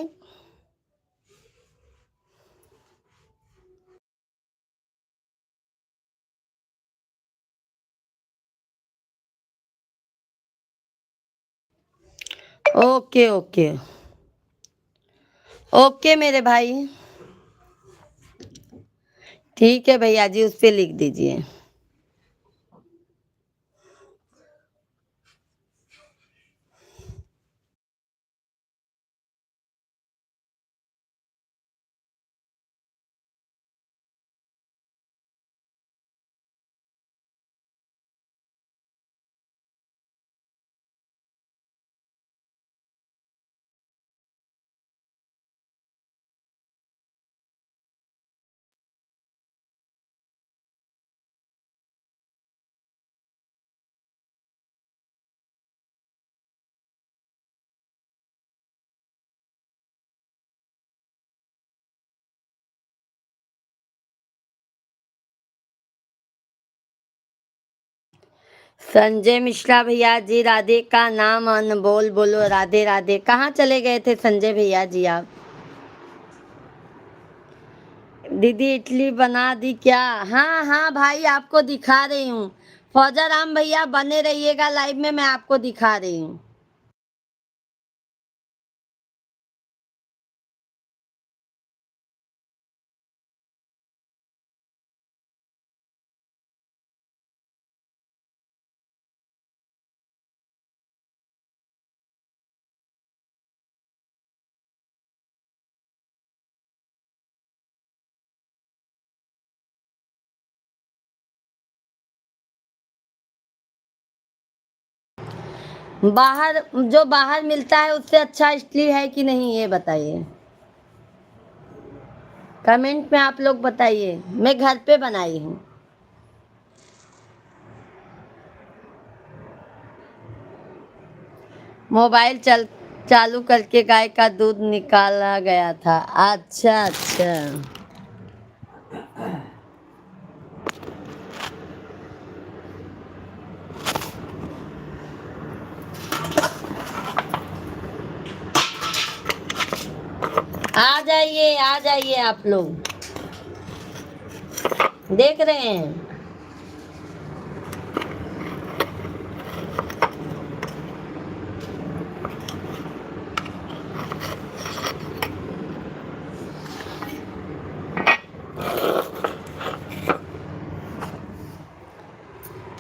ओके ओके ओके मेरे भाई, ठीक है भैया जी, उस पे लिख दीजिए। संजय मिश्रा भैया जी, राधे का नाम अनमोल, बोलो राधे राधे। कहाँ चले गए थे संजय भैया जी आप? दीदी इडली बना दी क्या? हाँ हाँ भाई, आपको दिखा रही हूँ। फौजा राम भैया बने रहिएगा लाइव में, मैं आपको दिखा रही हूँ। बाहर जो बाहर मिलता है उससे अच्छा इडली है कि नहीं, ये बताइए। कमेंट में आप लोग बताइए। मैं घर पे बनाई हूँ। मोबाइल चालू करके गाय का दूध निकाला गया था। अच्छा अच्छा। आ जाइए आप लोग। देख रहे हैं।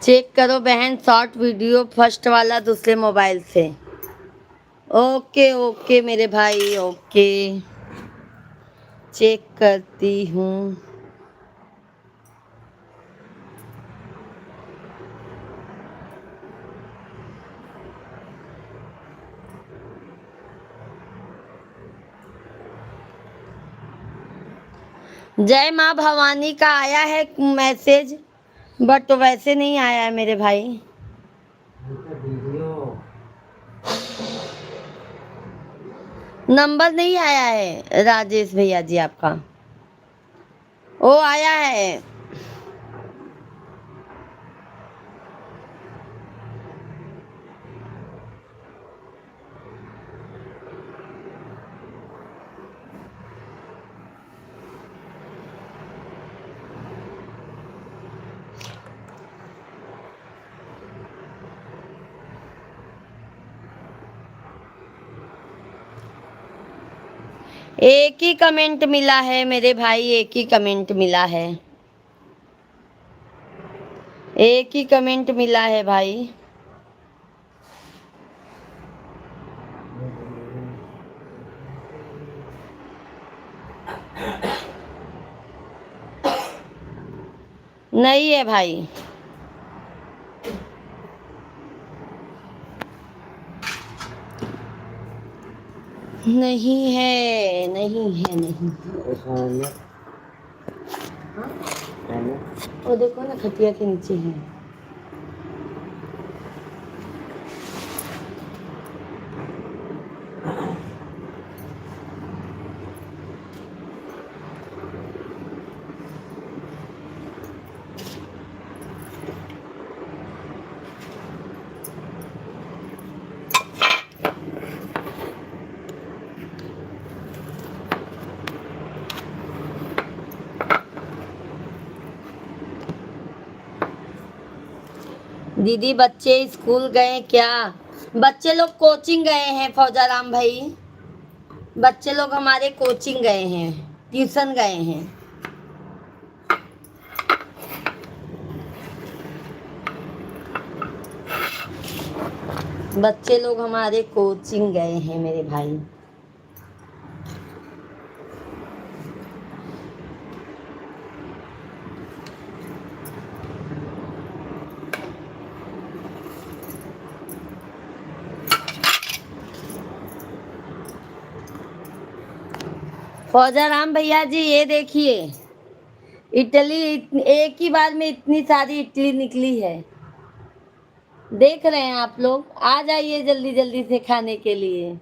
चेक करो बहन, शॉर्ट वीडियो फर्स्ट वाला दूसरे मोबाइल से। ओके ओके मेरे भाई, ओके, चेक करती हूँ। जय माँ भवानी का आया है मैसेज, बट वैसे नहीं आया है मेरे भाई। नंबर नहीं आया है राजेश भैया जी आपका। ओ आया है। एक ही कमेंट मिला है मेरे भाई, एक ही कमेंट मिला है। एक ही कमेंट मिला है भाई। नहीं है भाई। नहीं है, नहीं है, नहीं। वो देखो ना, खटिया के नीचे है। दीदी बच्चे स्कूल गए क्या? बच्चे लोग कोचिंग गए हैं फौजा राम भाई। बच्चे लोग हमारे कोचिंग गए हैं, ट्यूशन गए हैं। बच्चे लोग हमारे कोचिंग गए हैं मेरे भाई। फौजा राम भैया जी ये देखिए, इटली एक ही बार में इतनी सारी इटली निकली है। देख रहे हैं आप लोग? आ जाइए जल्दी जल्दी से खाने के लिए।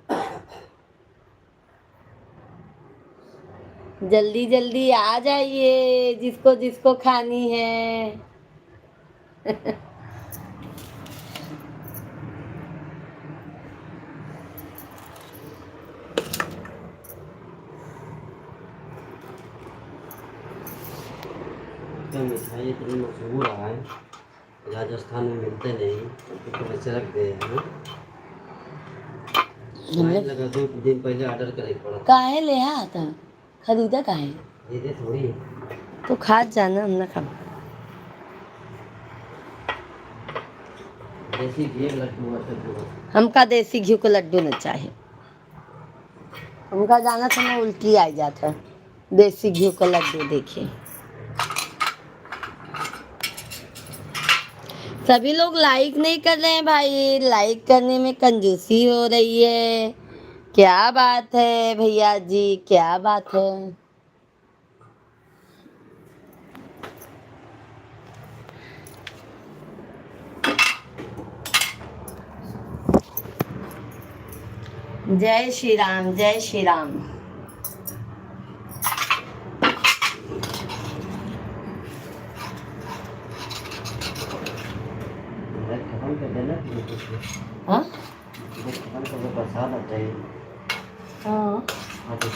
जल्दी जल्दी आ जाइए, जिसको जिसको खानी है।
का मिठाई इतनी मशहूर है, राजस्थान में मिलते नहीं, तो वैसे रख दे हैं। लाइन लगा 2 दिन पहले ऑर्डर करे पड़ा।
काहे ले आता खरीदा काहे
ये थोड़ी
तो खा जाना हम ना खा
देसी घी लड्डू है।
हमका देसी घी को लड्डू न चाहे, हमका जाना था ना उल्टी आ जाता देसी घी को लड्डू देखिए। सभी लोग लाइक नहीं कर रहे हैं भाई, लाइक करने में कंजूसी हो रही है। क्या बात है भैया जी, क्या बात है। जय श्री राम, जय श्री राम।
खत्म कर देना,
हाँ
खत्म कर दो, प्रसाद आता है।
हाँ
हाँ तो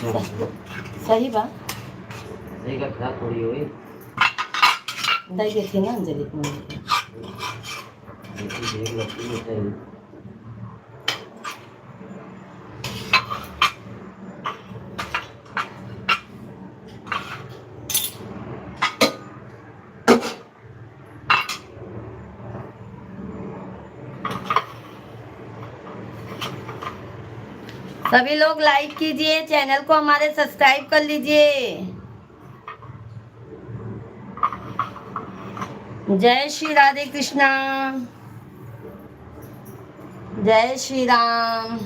सही बात।
सही का खराब थोड़ी हुई।
दही के थे ना अंजलि को
देसी घी लड्डू होता है।
सभी लोग लाइक कीजिए, चैनल को हमारे सब्सक्राइब कर लीजिए। जय श्री राधे कृष्णा, जय श्री राम।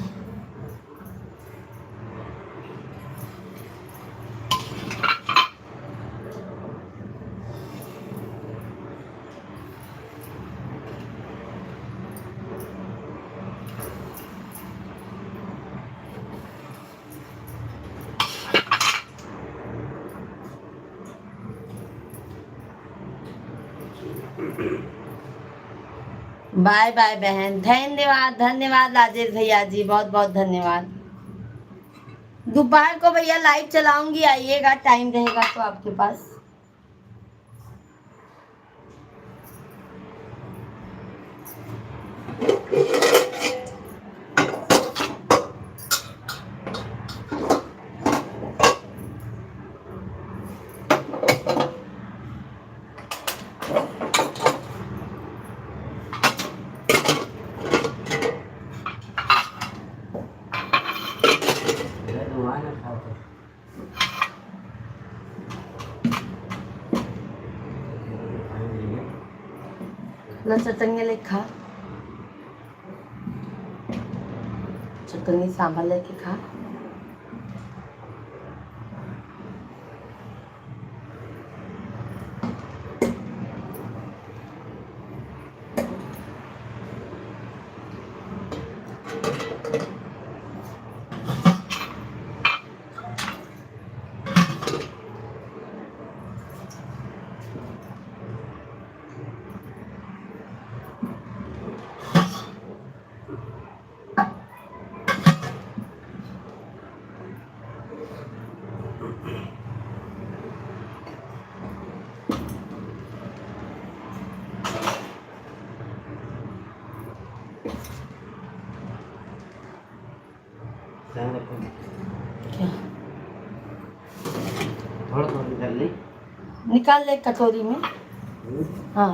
बाय बाय बहन, धन्यवाद धन्यवाद राजेश भैया जी, बहुत बहुत धन्यवाद। दोपहर को भैया लाइव चलाऊंगी, आइएगा, टाइम रहेगा तो आपके पास। ला चटनी लेके खा, चटनी सांभर लेके खा। क्या
थोड़ा थोड़ा निकाल ली,
निकाल ले कटोरी में। हाँ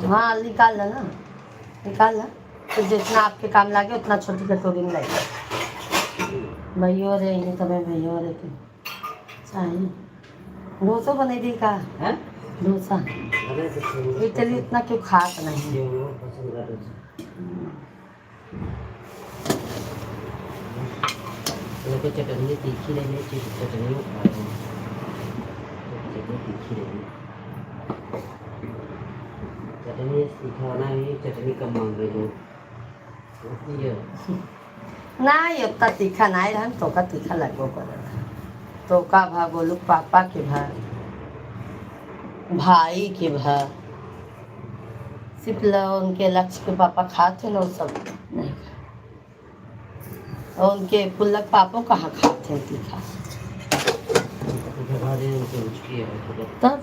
हाँ निकाल ला ना, निकाल ला, तो जितना आपके काम लागे उतना छोटी कटोरी में लाइए। भैया रे नहीं तो मैं भैया रे के चाहिए। डोसा बने दी का
है
डोसा, इटली इतना क्यों खास नहीं।
तो चटनी तीखी रहनी चाहिए, चटनी खा रहे हैं, चटनी तीखी रहनी, चटनी सिखाना ही, चटनी कम मांग रही हो
ना ये उतना तीखा नहीं रहन, तो का तीखा लगो कर तो का भा बोलू पापा के भा भाई के भा सिर्फ उनके लक्ष्य के पापा खाते ना, वो सब नहीं खा। और उनके पुल्लक पापा कहाँ खाते हैं तीखा। तब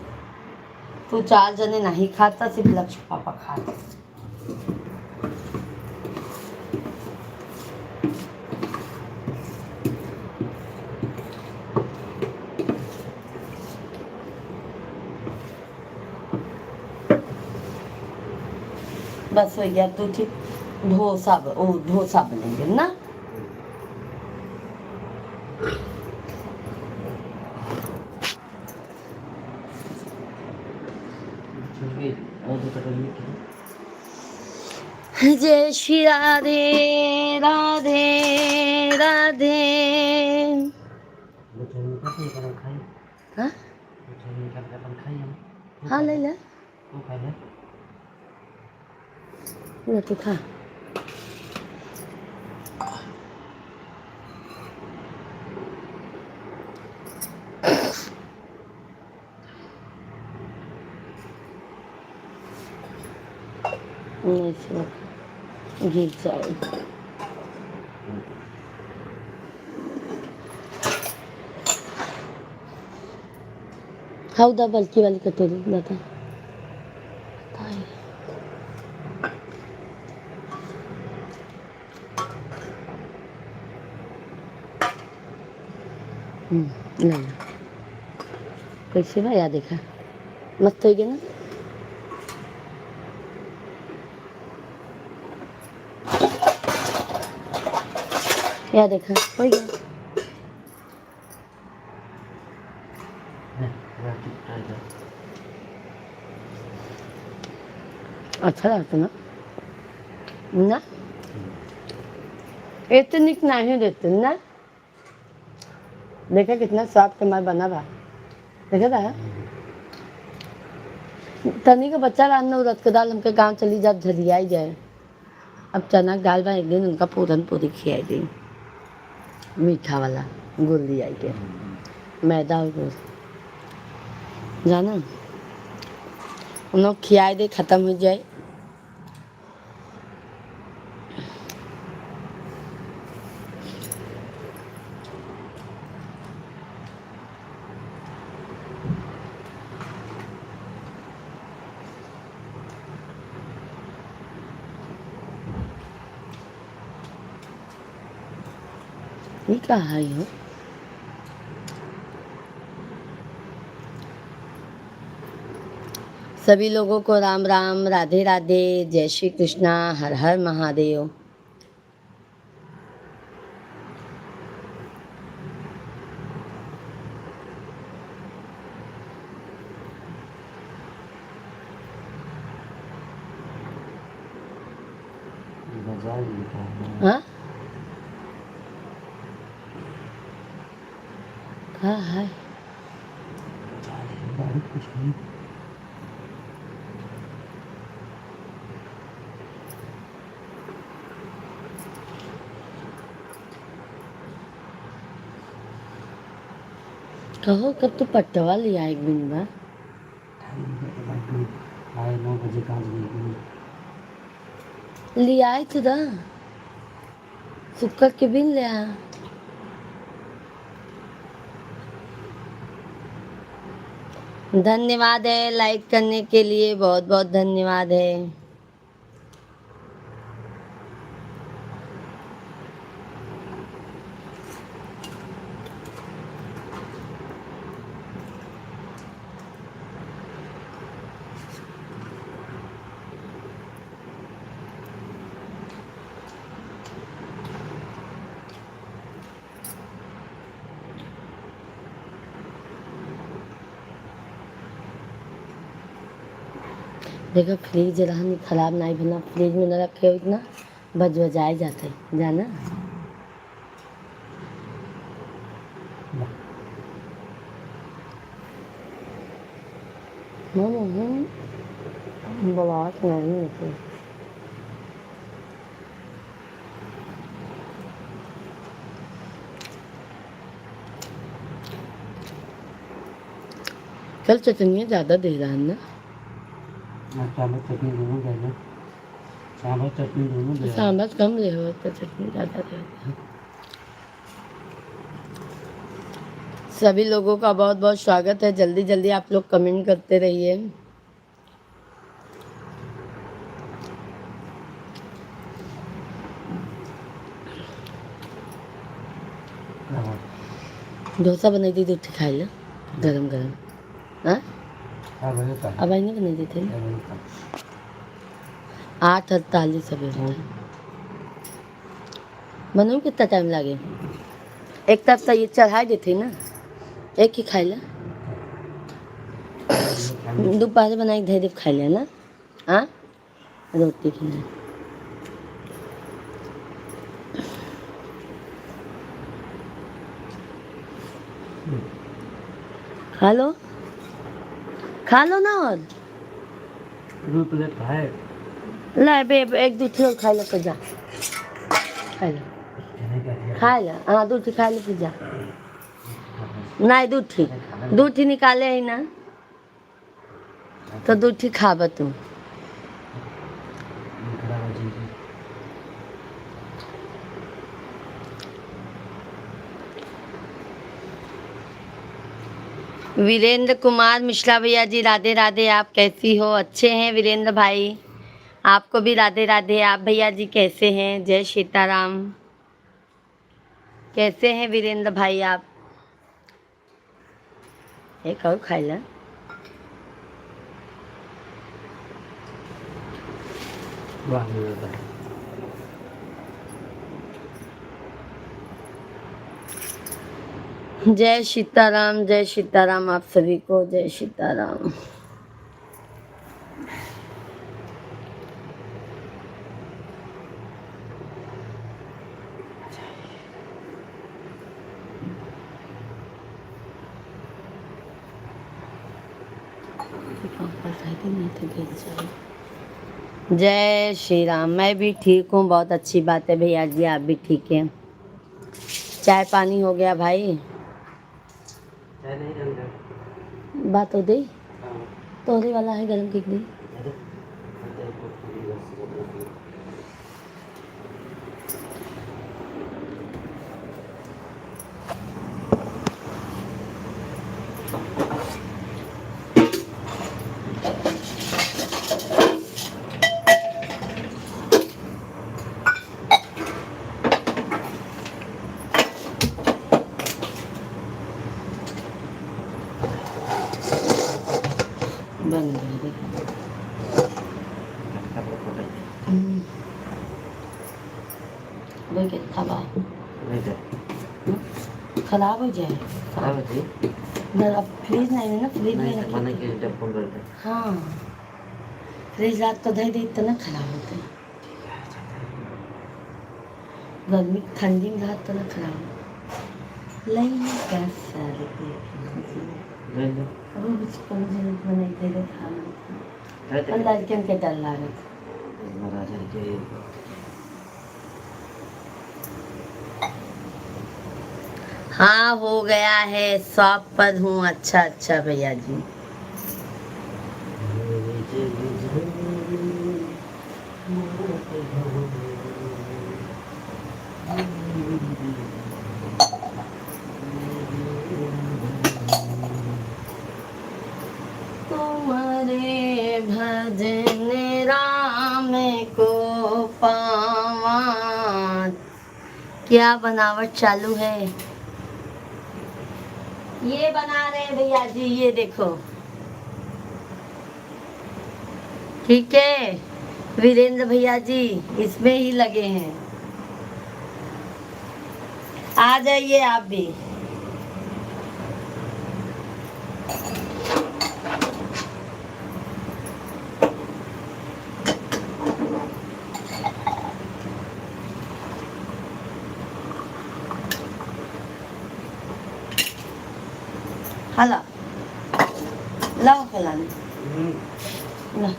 तू 4 जने नहीं खाता, सिर्फ लक्ष्य पापा खाते। बस भैया तू ठीक डोसा बनेंगे ना।
और दो कटोरी की
जय श्री राधे राधे राधे।
कटोरी का तो अपन खाई।
हाँ
कटोरी का अपन खाई हम।
हाँ ले ले,
तू खा ले।
ले तू खा। नहीं से गिर जाएगी। हाँ उधर बल्कि वाली कटोरी बता। नहीं कैसे भाई याद देखा मस्त हो गया ना। याद देखा हो गया। अच्छा लगता ना ना एतनिक नहीं देते ना। देखा कितना सॉफ्ट हमारा बना बा, देखा था तनी का बच्चा रान्ना उड़द के दाल हमके गांव चली जा झरिया ही जाए। अब चना दाल बा एक दिन उनका पूरन पूरी खिलाई दी, मीठा वाला गुड़ लिया के मैदा और गुड़ जाना उन लोग खियाए दे खत्म हो जाए। ये क्या है ये? सभी लोगों को राम राम, राधे राधे, जय श्री कृष्णा, हर हर महादेव। हाँ हाँ है कहो कब तो पट्टवा लिया एक दिन बा
9 बजे 5 बजे
लिया है तुदा सुक्का के बिन लिया। धन्यवाद है लाइक करने के लिए, बहुत बहुत धन्यवाद है। देखो फ्रिज रहा खराब नहीं बना, फ्रिज में न रखे हो इतना बजाए जाते जाना। ब्लाक नहीं होते कल चटनियाँ ज़्यादा दे रहा है ना।
चावल चटनी दोनों दे दो, चावल चटनी दोनों दे दो।
सांभर कम ले हो तो चटनी ज़्यादा दे। सभी लोगों का बहुत बहुत स्वागत है। जल्दी जल्दी आप लोग कमेंट करते रहिए। डोसा बनाई थी तो खा लो गरम गरम। हाँ अब आई नहीं बनाई थे ना 8:48 अभी बनाऊ कितना टाइम लगे एक तरफ तो ये चढ़ा देते ना एक ही खाई ला दोपहर बनाई धैर्य खाई ले ना हाँ रोटी खिला खा लो ना और
2 प्लेट है
ला बे एक दूसरी और खा लो तो जा खा लो हाँ दूसरी खा लो तो जा नहीं दूठी निकाले ही ना तो दूठी खाब तुम वीरेंद्र कुमार मिश्रा भैया जी राधे राधे। आप कैसी हो? अच्छे हैं वीरेंद्र भाई, आपको भी राधे राधे। आप भैया जी कैसे हैं? जय सीताराम। कैसे हैं वीरेंद्र भाई आप? एक और खाई ला जय सीताराम आप सभी को जय सीताराम। जय श्री राम। मैं भी ठीक हूँ, बहुत अच्छी बात है भैया जी, आप भी ठीक हैं। चाय पानी हो गया भाई? बात हो गई तोहरे वाला है गरम केक दी। बन गई खराब हो जाए अब फ्रिज नहीं है ना, फ्रिज में रखे हाँ फ्रिज रात तो दे तो ना खराब होते गर्मी ठंडी में रात तो ना खराब लेंगे कैसा लड़कियों के डर लागत हाँ हो गया है, शॉप पर हूँ। अच्छा अच्छा भैया जी। तुम्हारे भजन राम को पावा। क्या बनावट चालू है? ये बना रहे भैया जी, ये देखो। ठीक है वीरेंद्र भैया जी, इसमें ही लगे हैं। आ जाइए आप भी। हाला लाओ फलाने ला।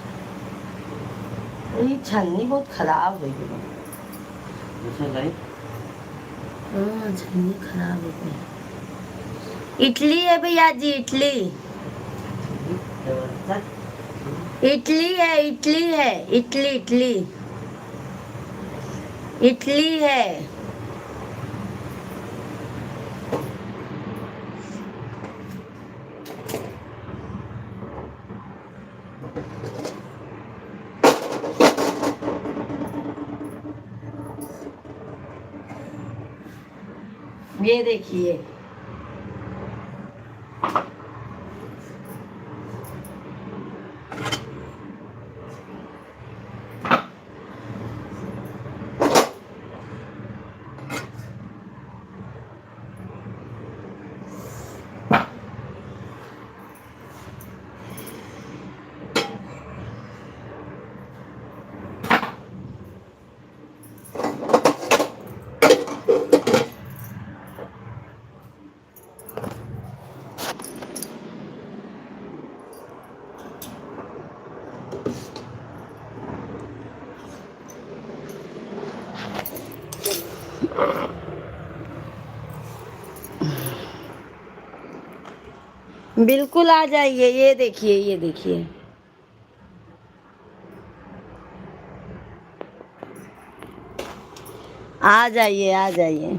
ये छन्नी बहुत खराब हो गई। हाँ छन्नी खराब हो गई। इडली है भैया जी, इडली इडली है, इडली है, इडली इडली इडली है। ये देखिए बिल्कुल आ जाइए, ये देखिए, ये देखिए। आ जाइए, आ जाइए।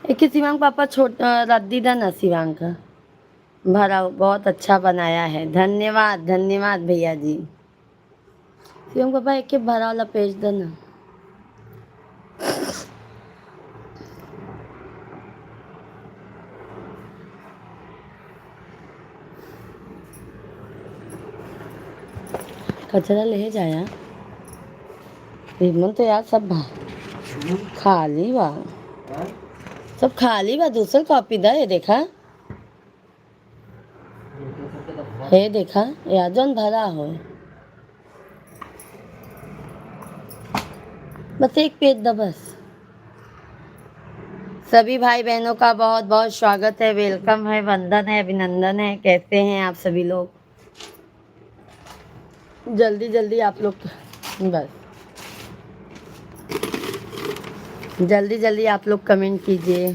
एक शिवांग पापा रद्दी दा ना शिवांग का भरा बहुत अच्छा बनाया है। धन्यवाद, धन्यवाद भैया जी। शिवांग पापा एक के भरा वाला पेज देना। कचरा ले जाया विमल तो यार सब खाली बा, सब खाली बा। दूसर कॉपी दा, ये देखा, ये देखा, या जौन भरा हो बस एक पेज दा बस। सभी भाई बहनों का बहुत बहुत स्वागत है, वेलकम है, वंदन है, अभिनंदन है। कैसे हैं आप सभी लोग? जल्दी जल्दी आप लोग बस जल्दी जल्दी आप लोग कमेंट कीजिए।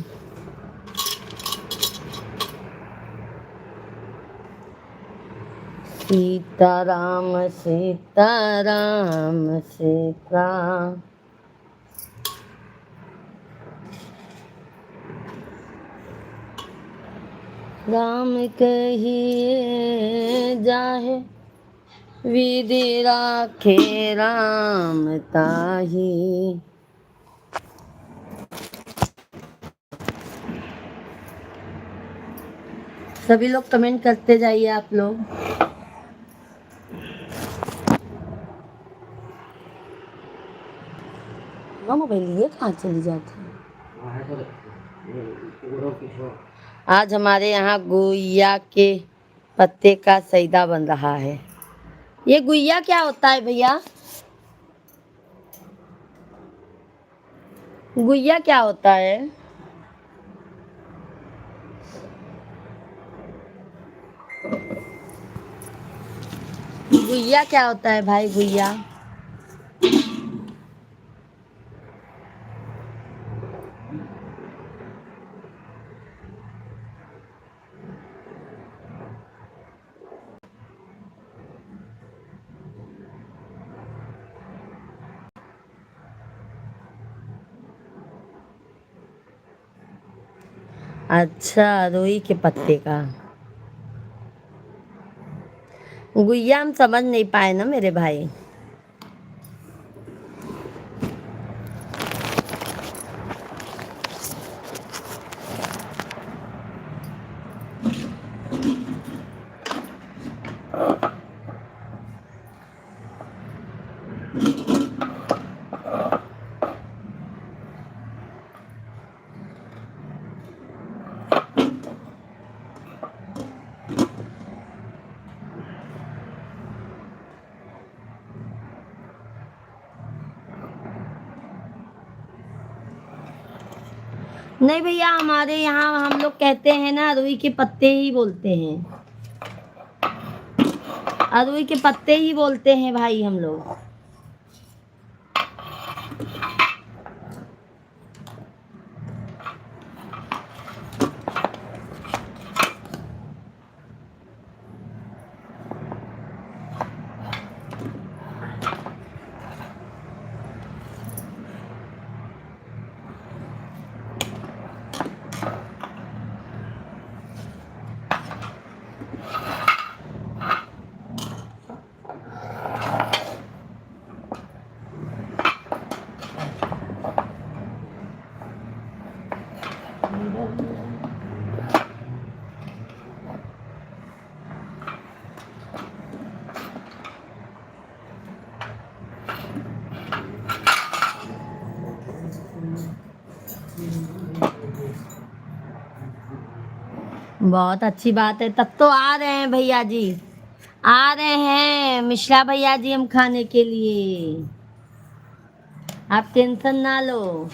सीताराम सीताराम सीताराम। राम कहिए जाहे विधि राखे राम ताही। सभी लोग कमेंट करते जाइए आप लोग। मोबाइल ये कहाँ चली जाती है? आज हमारे यहाँ गुइया के पत्ते का सईदा बन रहा है। ये गुइया क्या होता है भैया? गुइया क्या होता है? गुइया क्या होता है भाई? गुइया अच्छा, रुई के पत्ते का गुइया हम समझ नहीं पाए ना मेरे भाई। नहीं भैया, हमारे यहाँ हम लोग कहते हैं ना, रुई के पत्ते ही बोलते हैं। रुई के पत्ते ही बोलते हैं भाई हम लोग। बहुत अच्छी बात है, तब तो आ रहे हैं भैया जी, आ रहे हैं मिश्रा भैया जी हम खाने के लिए। आप टेंशन ना लो।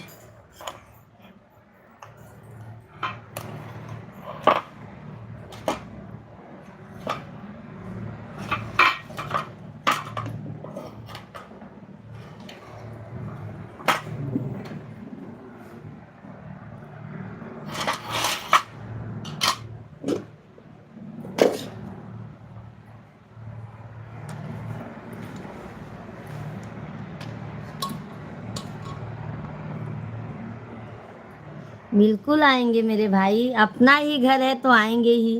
बिल्कुल आएंगे मेरे भाई, अपना ही घर है तो आएंगे ही।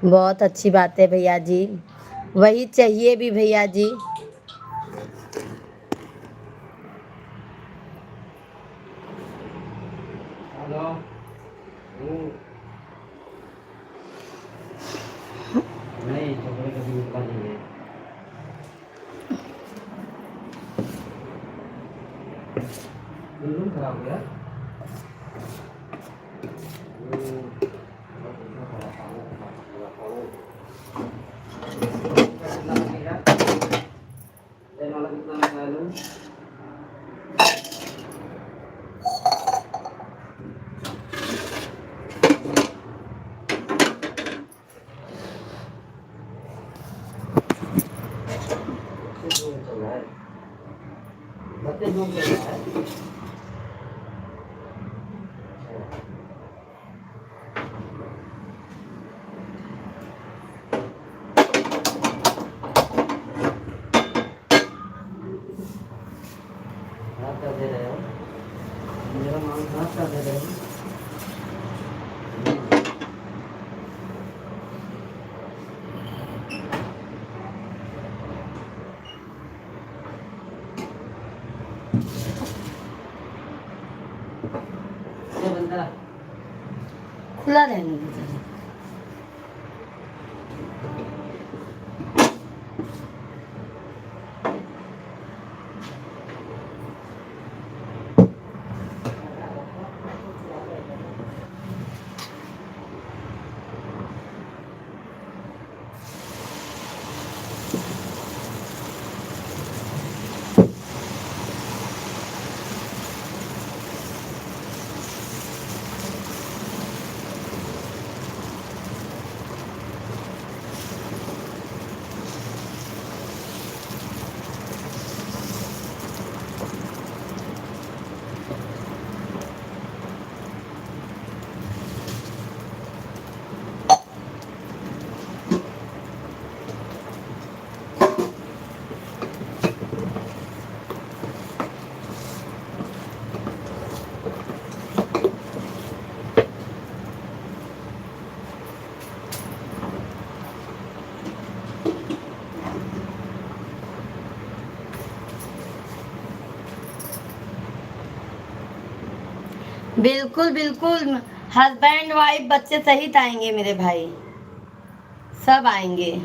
बहुत अच्छी बात है भैया जी, वही चाहिए भी भैया जी।
हेलो। नहीं चॉकलेट अभी उसका नहीं है। बिल्कुल खराब हो गया। कितना लगेगा? ये वाला कितना लगा लूं? बच्चे जो चल रहा है, बच्चे जो चल रहा है। खराब कर दे रहे हो, मेरा माल खराब कर दे रहे हो। ये बंदा
खुला रहने दीजिए। बिल्कुल बिल्कुल, हस्बैंड वाइफ बच्चे सहित आएंगे मेरे भाई, सब आएंगे।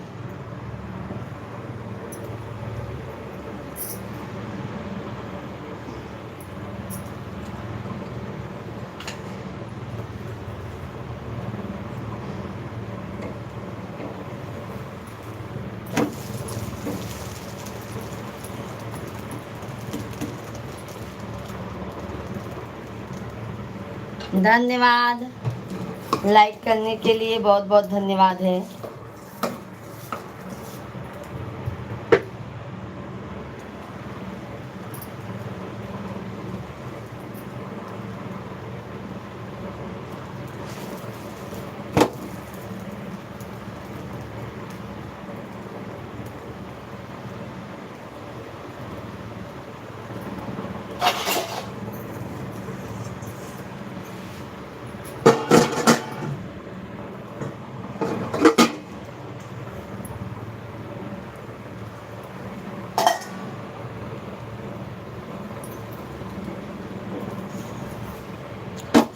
धन्यवाद, लाइक करने के लिए बहुत बहुत धन्यवाद है।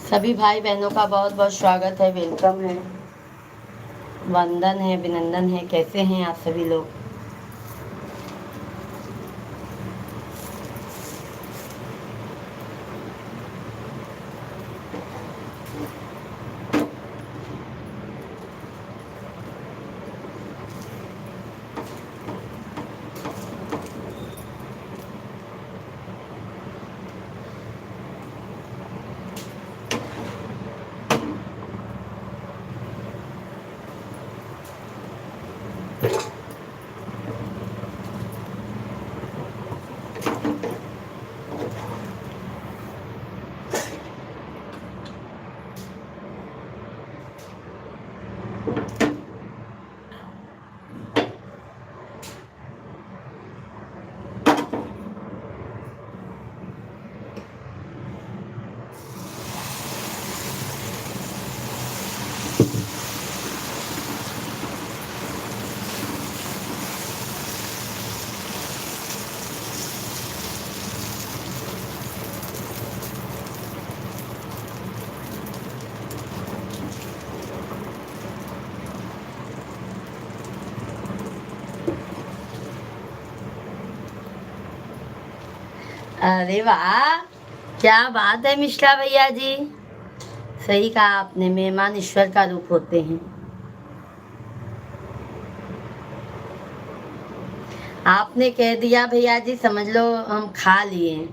सभी भाई बहनों का बहुत बहुत स्वागत है, वेलकम है, वंदन है, अभिनंदन है। कैसे हैं आप सभी लोग? अरे वाह, क्या बात है मिश्रा भैया जी। सही कहा आपने, मेहमान ईश्वर का रूप होते हैं। आपने कह दिया भैया जी, समझ लो हम खा लिए।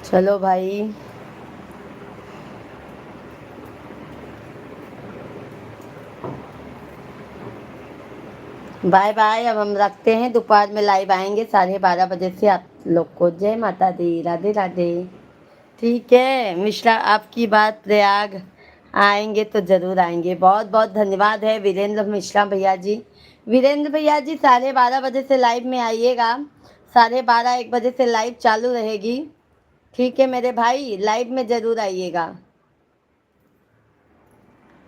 चलो भाई, बाय बाय। अब हम रखते हैं, दोपहर में लाइव आएंगे 12:30 बजे से। आप लोग को जय माता दी, राधे राधे। ठीक है मिश्रा, आपकी बात, प्रयाग आएंगे तो ज़रूर आएंगे। बहुत बहुत धन्यवाद है वीरेंद्र मिश्रा भैया जी। वीरेंद्र भैया जी 12:30 बजे से लाइव में आइएगा। 12:30-1 बजे से लाइव चालू रहेगी। ठीक है मेरे भाई, लाइव में ज़रूर आइएगा।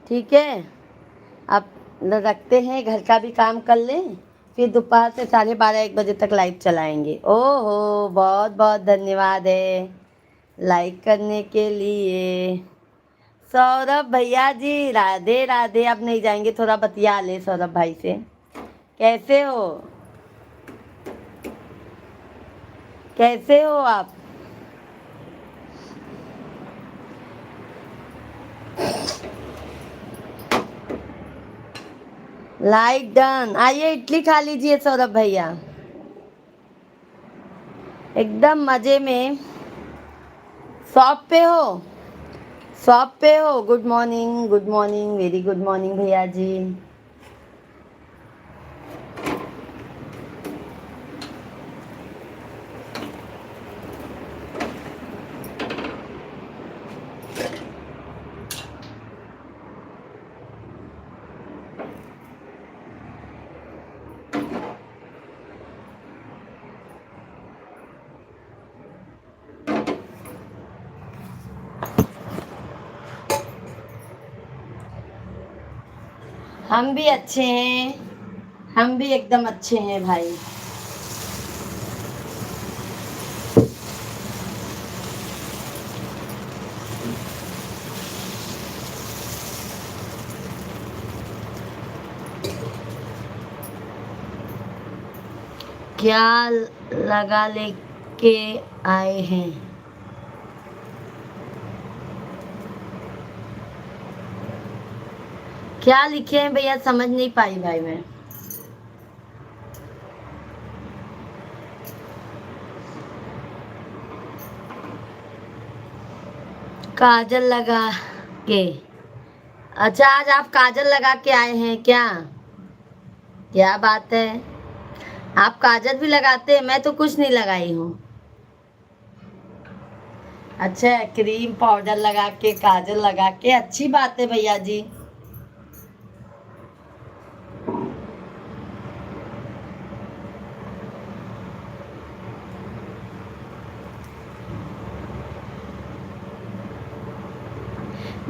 ठीक है, अब रखते हैं, घर का भी काम कर लें, फिर दोपहर से 12:30-1 बजे तक लाइव चलाएंगे। ओहो, बहुत बहुत धन्यवाद है लाइक करने के लिए। सौरभ भैया जी राधे राधे। अब नहीं जाएंगे, थोड़ा बतिया ले सौरभ भाई से। कैसे हो, कैसे हो आप? Like done. आइए इडली खा लीजिए सौरभ भैया, एकदम मजे में। शॉप पे हो, शॉप पे हो। Good morning, good morning, very good morning भैया जी। हम भी अच्छे हैं, हम भी एकदम अच्छे हैं भाई। क्या लगा लेके आए हैं? क्या लिखे हैं भैया समझ नहीं पाई भाई मैं। काजल लगा के। अच्छा आज आप काजल लगा के आए हैं क्या? क्या बात है, आप काजल भी लगाते हैं? मैं तो कुछ नहीं लगाई हूँ। अच्छा क्रीम पाउडर लगा के काजल लगा के, अच्छी बात है भैया जी।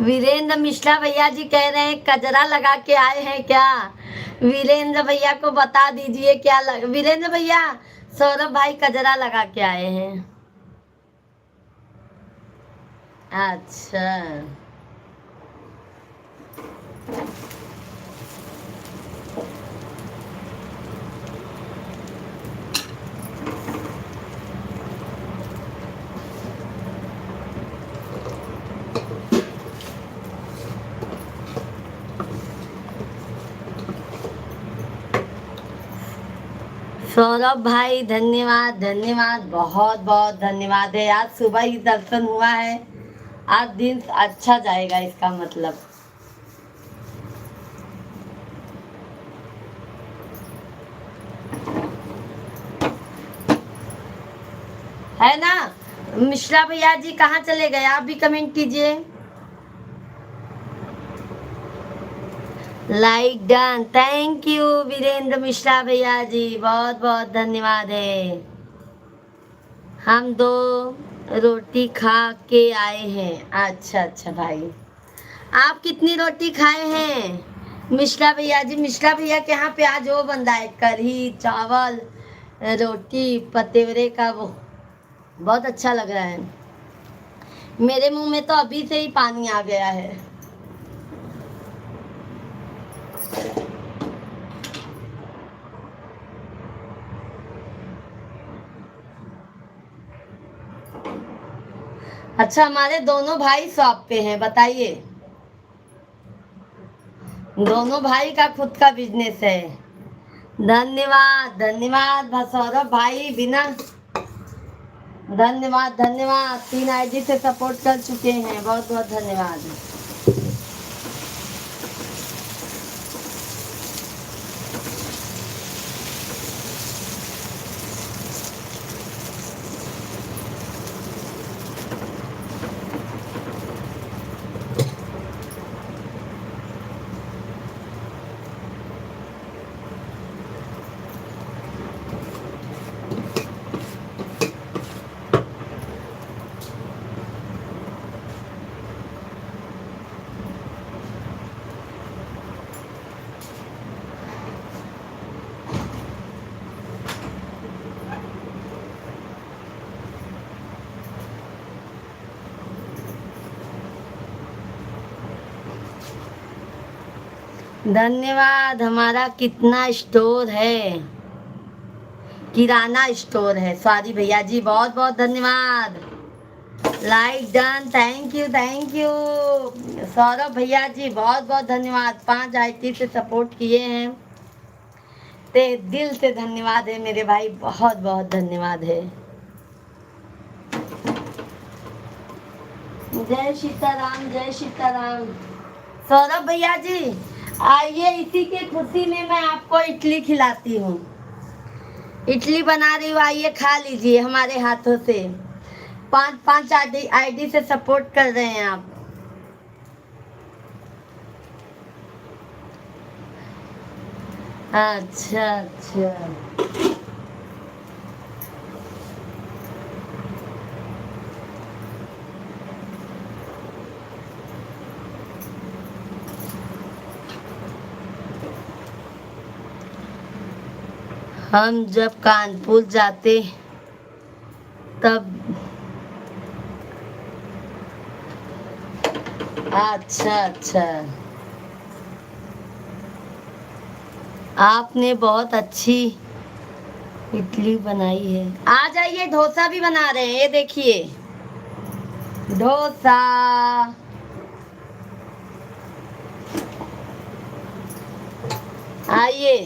वीरेंद्र मिश्रा भैया जी कह रहे हैं कजरा लगा के आए हैं क्या? वीरेंद्र भैया को बता दीजिए क्या वीरेंद्र भैया, सौरभ भाई कजरा लगा के आए हैं। अच्छा सौरभ भाई धन्यवाद धन्यवाद, बहुत बहुत धन्यवाद है। आज सुबह ही दर्शन हुआ है, आज दिन अच्छा जाएगा इसका मतलब। है ना? मिश्रा भैया जी कहाँ चले गए? आप भी कमेंट कीजिए। Like done, thank you Virendra Mishra भैया जी, बहुत बहुत धन्यवाद है। हम 2 रोटी खा के आए हैं। अच्छा अच्छा भाई, आप कितनी रोटी खाए हैं मिश्रा भैया जी? मिश्रा भैया के यहाँ पे आज वो बन रहा है, कढ़ी चावल रोटी पतेवरे का, वो बहुत अच्छा लग रहा है। मेरे मुंह में तो अभी से ही पानी आ गया है। अच्छा हमारे दोनों भाई शॉप पे हैं, बताइए। दोनों भाई का खुद का बिजनेस है। धन्यवाद धन्यवाद सौरभ भाई, बिना धन्यवाद धन्यवाद, 3 आईडी से सपोर्ट कर चुके हैं, बहुत बहुत धन्यवाद। धन्यवाद। हमारा कितना स्टोर है? किराना स्टोर है। सॉरी भैया जी, बहुत बहुत धन्यवाद। Like done, thank you thank you. Saurabh भैया जी बहुत बहुत धन्यवाद, 5 आईटी से सपोर्ट किए हैं, ते दिल से धन्यवाद है मेरे भाई, बहुत बहुत धन्यवाद है। जय सीताराम जय सीताराम। सौरभ भैया जी आइए, इसी के खुशी में मैं आपको इडली खिलाती हूँ। इडली बना रही हूँ, आइए खा लीजिए हमारे हाथों से। 5 आईडी से सपोर्ट कर रहे हैं आप। अच्छा अच्छा, हम जब कानपुर जाते तब। अच्छा अच्छा, आपने बहुत अच्छी इडली बनाई है। आ जाइए, डोसा भी बना रहे हैं, ये देखिए डोसा। आइए।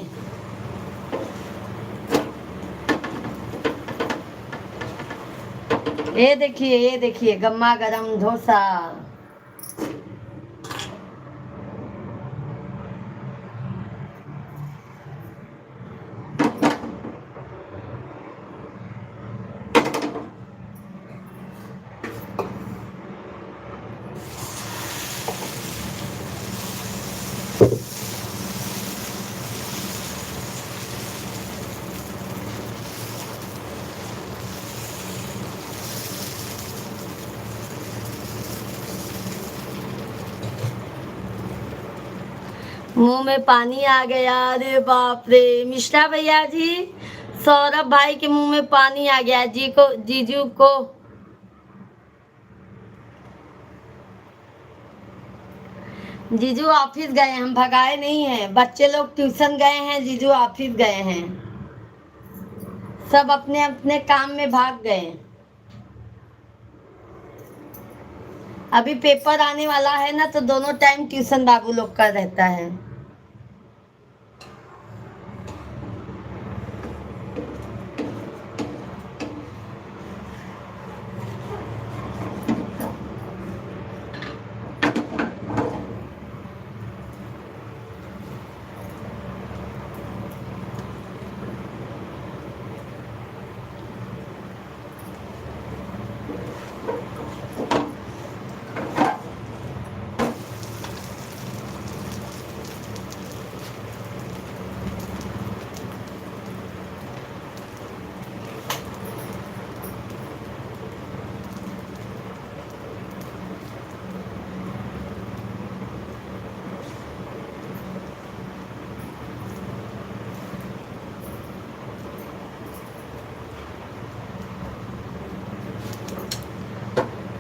ये देखिए गरमा गरम डोसा। मुंह में पानी आ गया, अरे बाप रे। मिश्रा भैया जी, सौरभ भाई के मुंह में पानी आ गया, जीजू को। जीजू ऑफिस गए, हम भगाए नहीं हैं। बच्चे लोग ट्यूशन गए हैं, जीजू ऑफिस गए हैं। सब अपने अपने काम में भाग गए। अभी पेपर आने वाला है ना, तो दोनों टाइम ट्यूशन बाबू लोग का रहता है।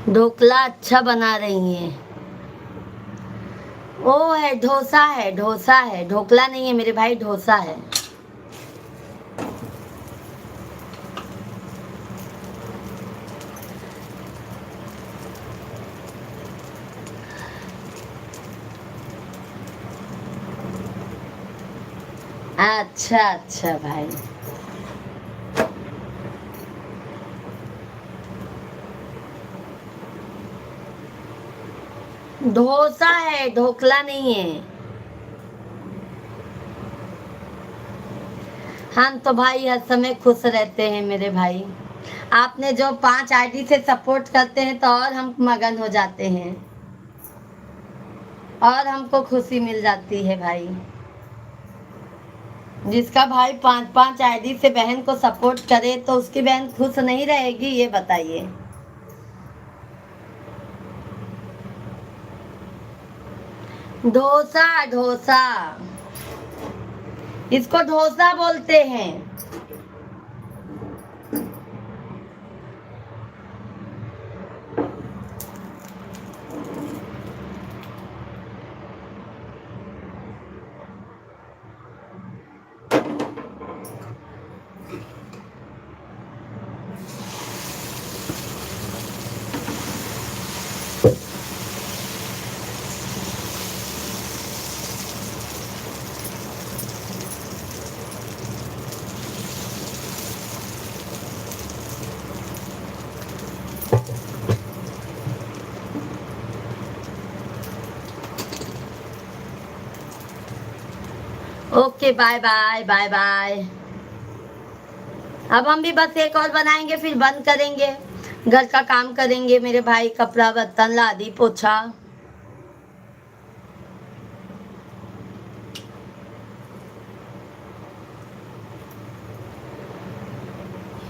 ढोकला अच्छा बना रही हैं। ओ है डोसा है, डोसा है, ढोकला नहीं है मेरे भाई, डोसा है। अच्छा अच्छा भाई। डोसा है, ढोकला नहीं है। हम तो भाई हर समय खुश रहते हैं मेरे भाई। आपने जो 5 आईडी से सपोर्ट करते हैं तो और हम मगन हो जाते हैं, और हमको खुशी मिल जाती है भाई। जिसका भाई 5 आईडी से बहन को सपोर्ट करे तो उसकी बहन खुश नहीं रहेगी, ये बताइए। डोसा, डोसा, इसको डोसा बोलते हैं। Okay, bye bye bye bye. अब हम भी बस एक और बनाएंगे, फिर बंद करेंगे। घर का काम करेंगे मेरे भाई, कपड़ा बर्तन लादी पोछा।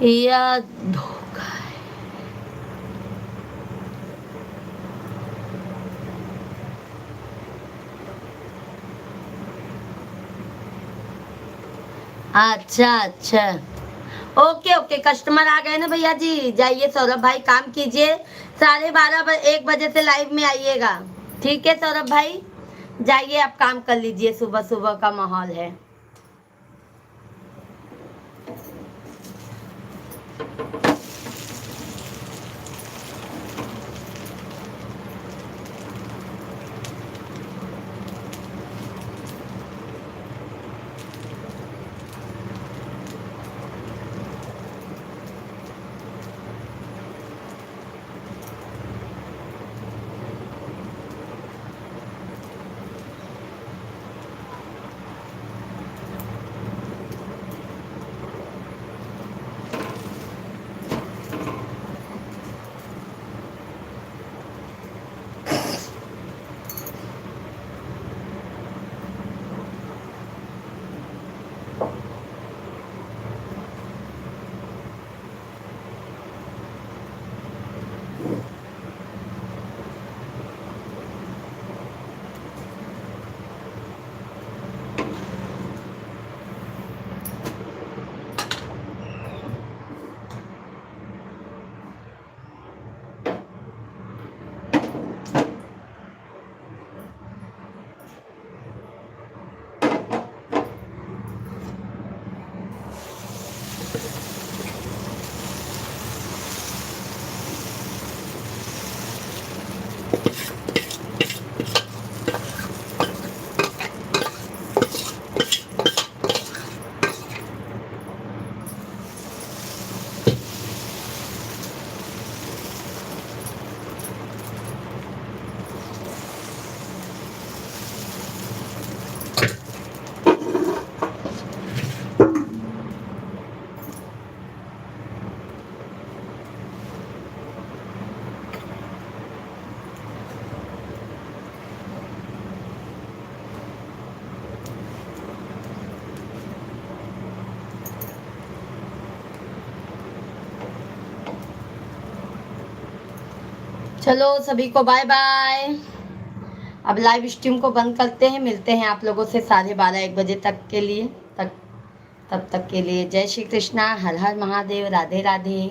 यह धोखा है। अच्छा अच्छा, ओके ओके। कस्टमर आ गए ना भैया जी, जाइए सौरभ भाई काम कीजिए। 12:30 1 बजे से लाइव में आइएगा, ठीक है सौरभ भाई? जाइए आप काम कर लीजिए, सुबह सुबह का माहौल है। चलो सभी को बाय बाय। अब लाइव स्ट्रीम को बंद करते हैं, मिलते हैं आप लोगों से 12:30-1 बजे तक के लिए। तब तक के लिए जय श्री कृष्णा, हर हर महादेव, राधे राधे,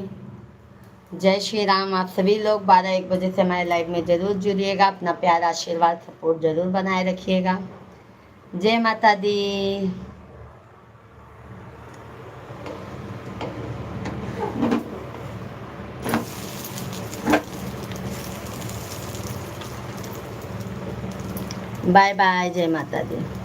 जय श्री राम। आप सभी लोग 12-1 बजे से हमारे लाइव में ज़रूर जुड़िएगा। अपना प्यार, आशीर्वाद, सपोर्ट ज़रूर बनाए रखिएगा। जय माता दी। बाय बाय, जय माता दी।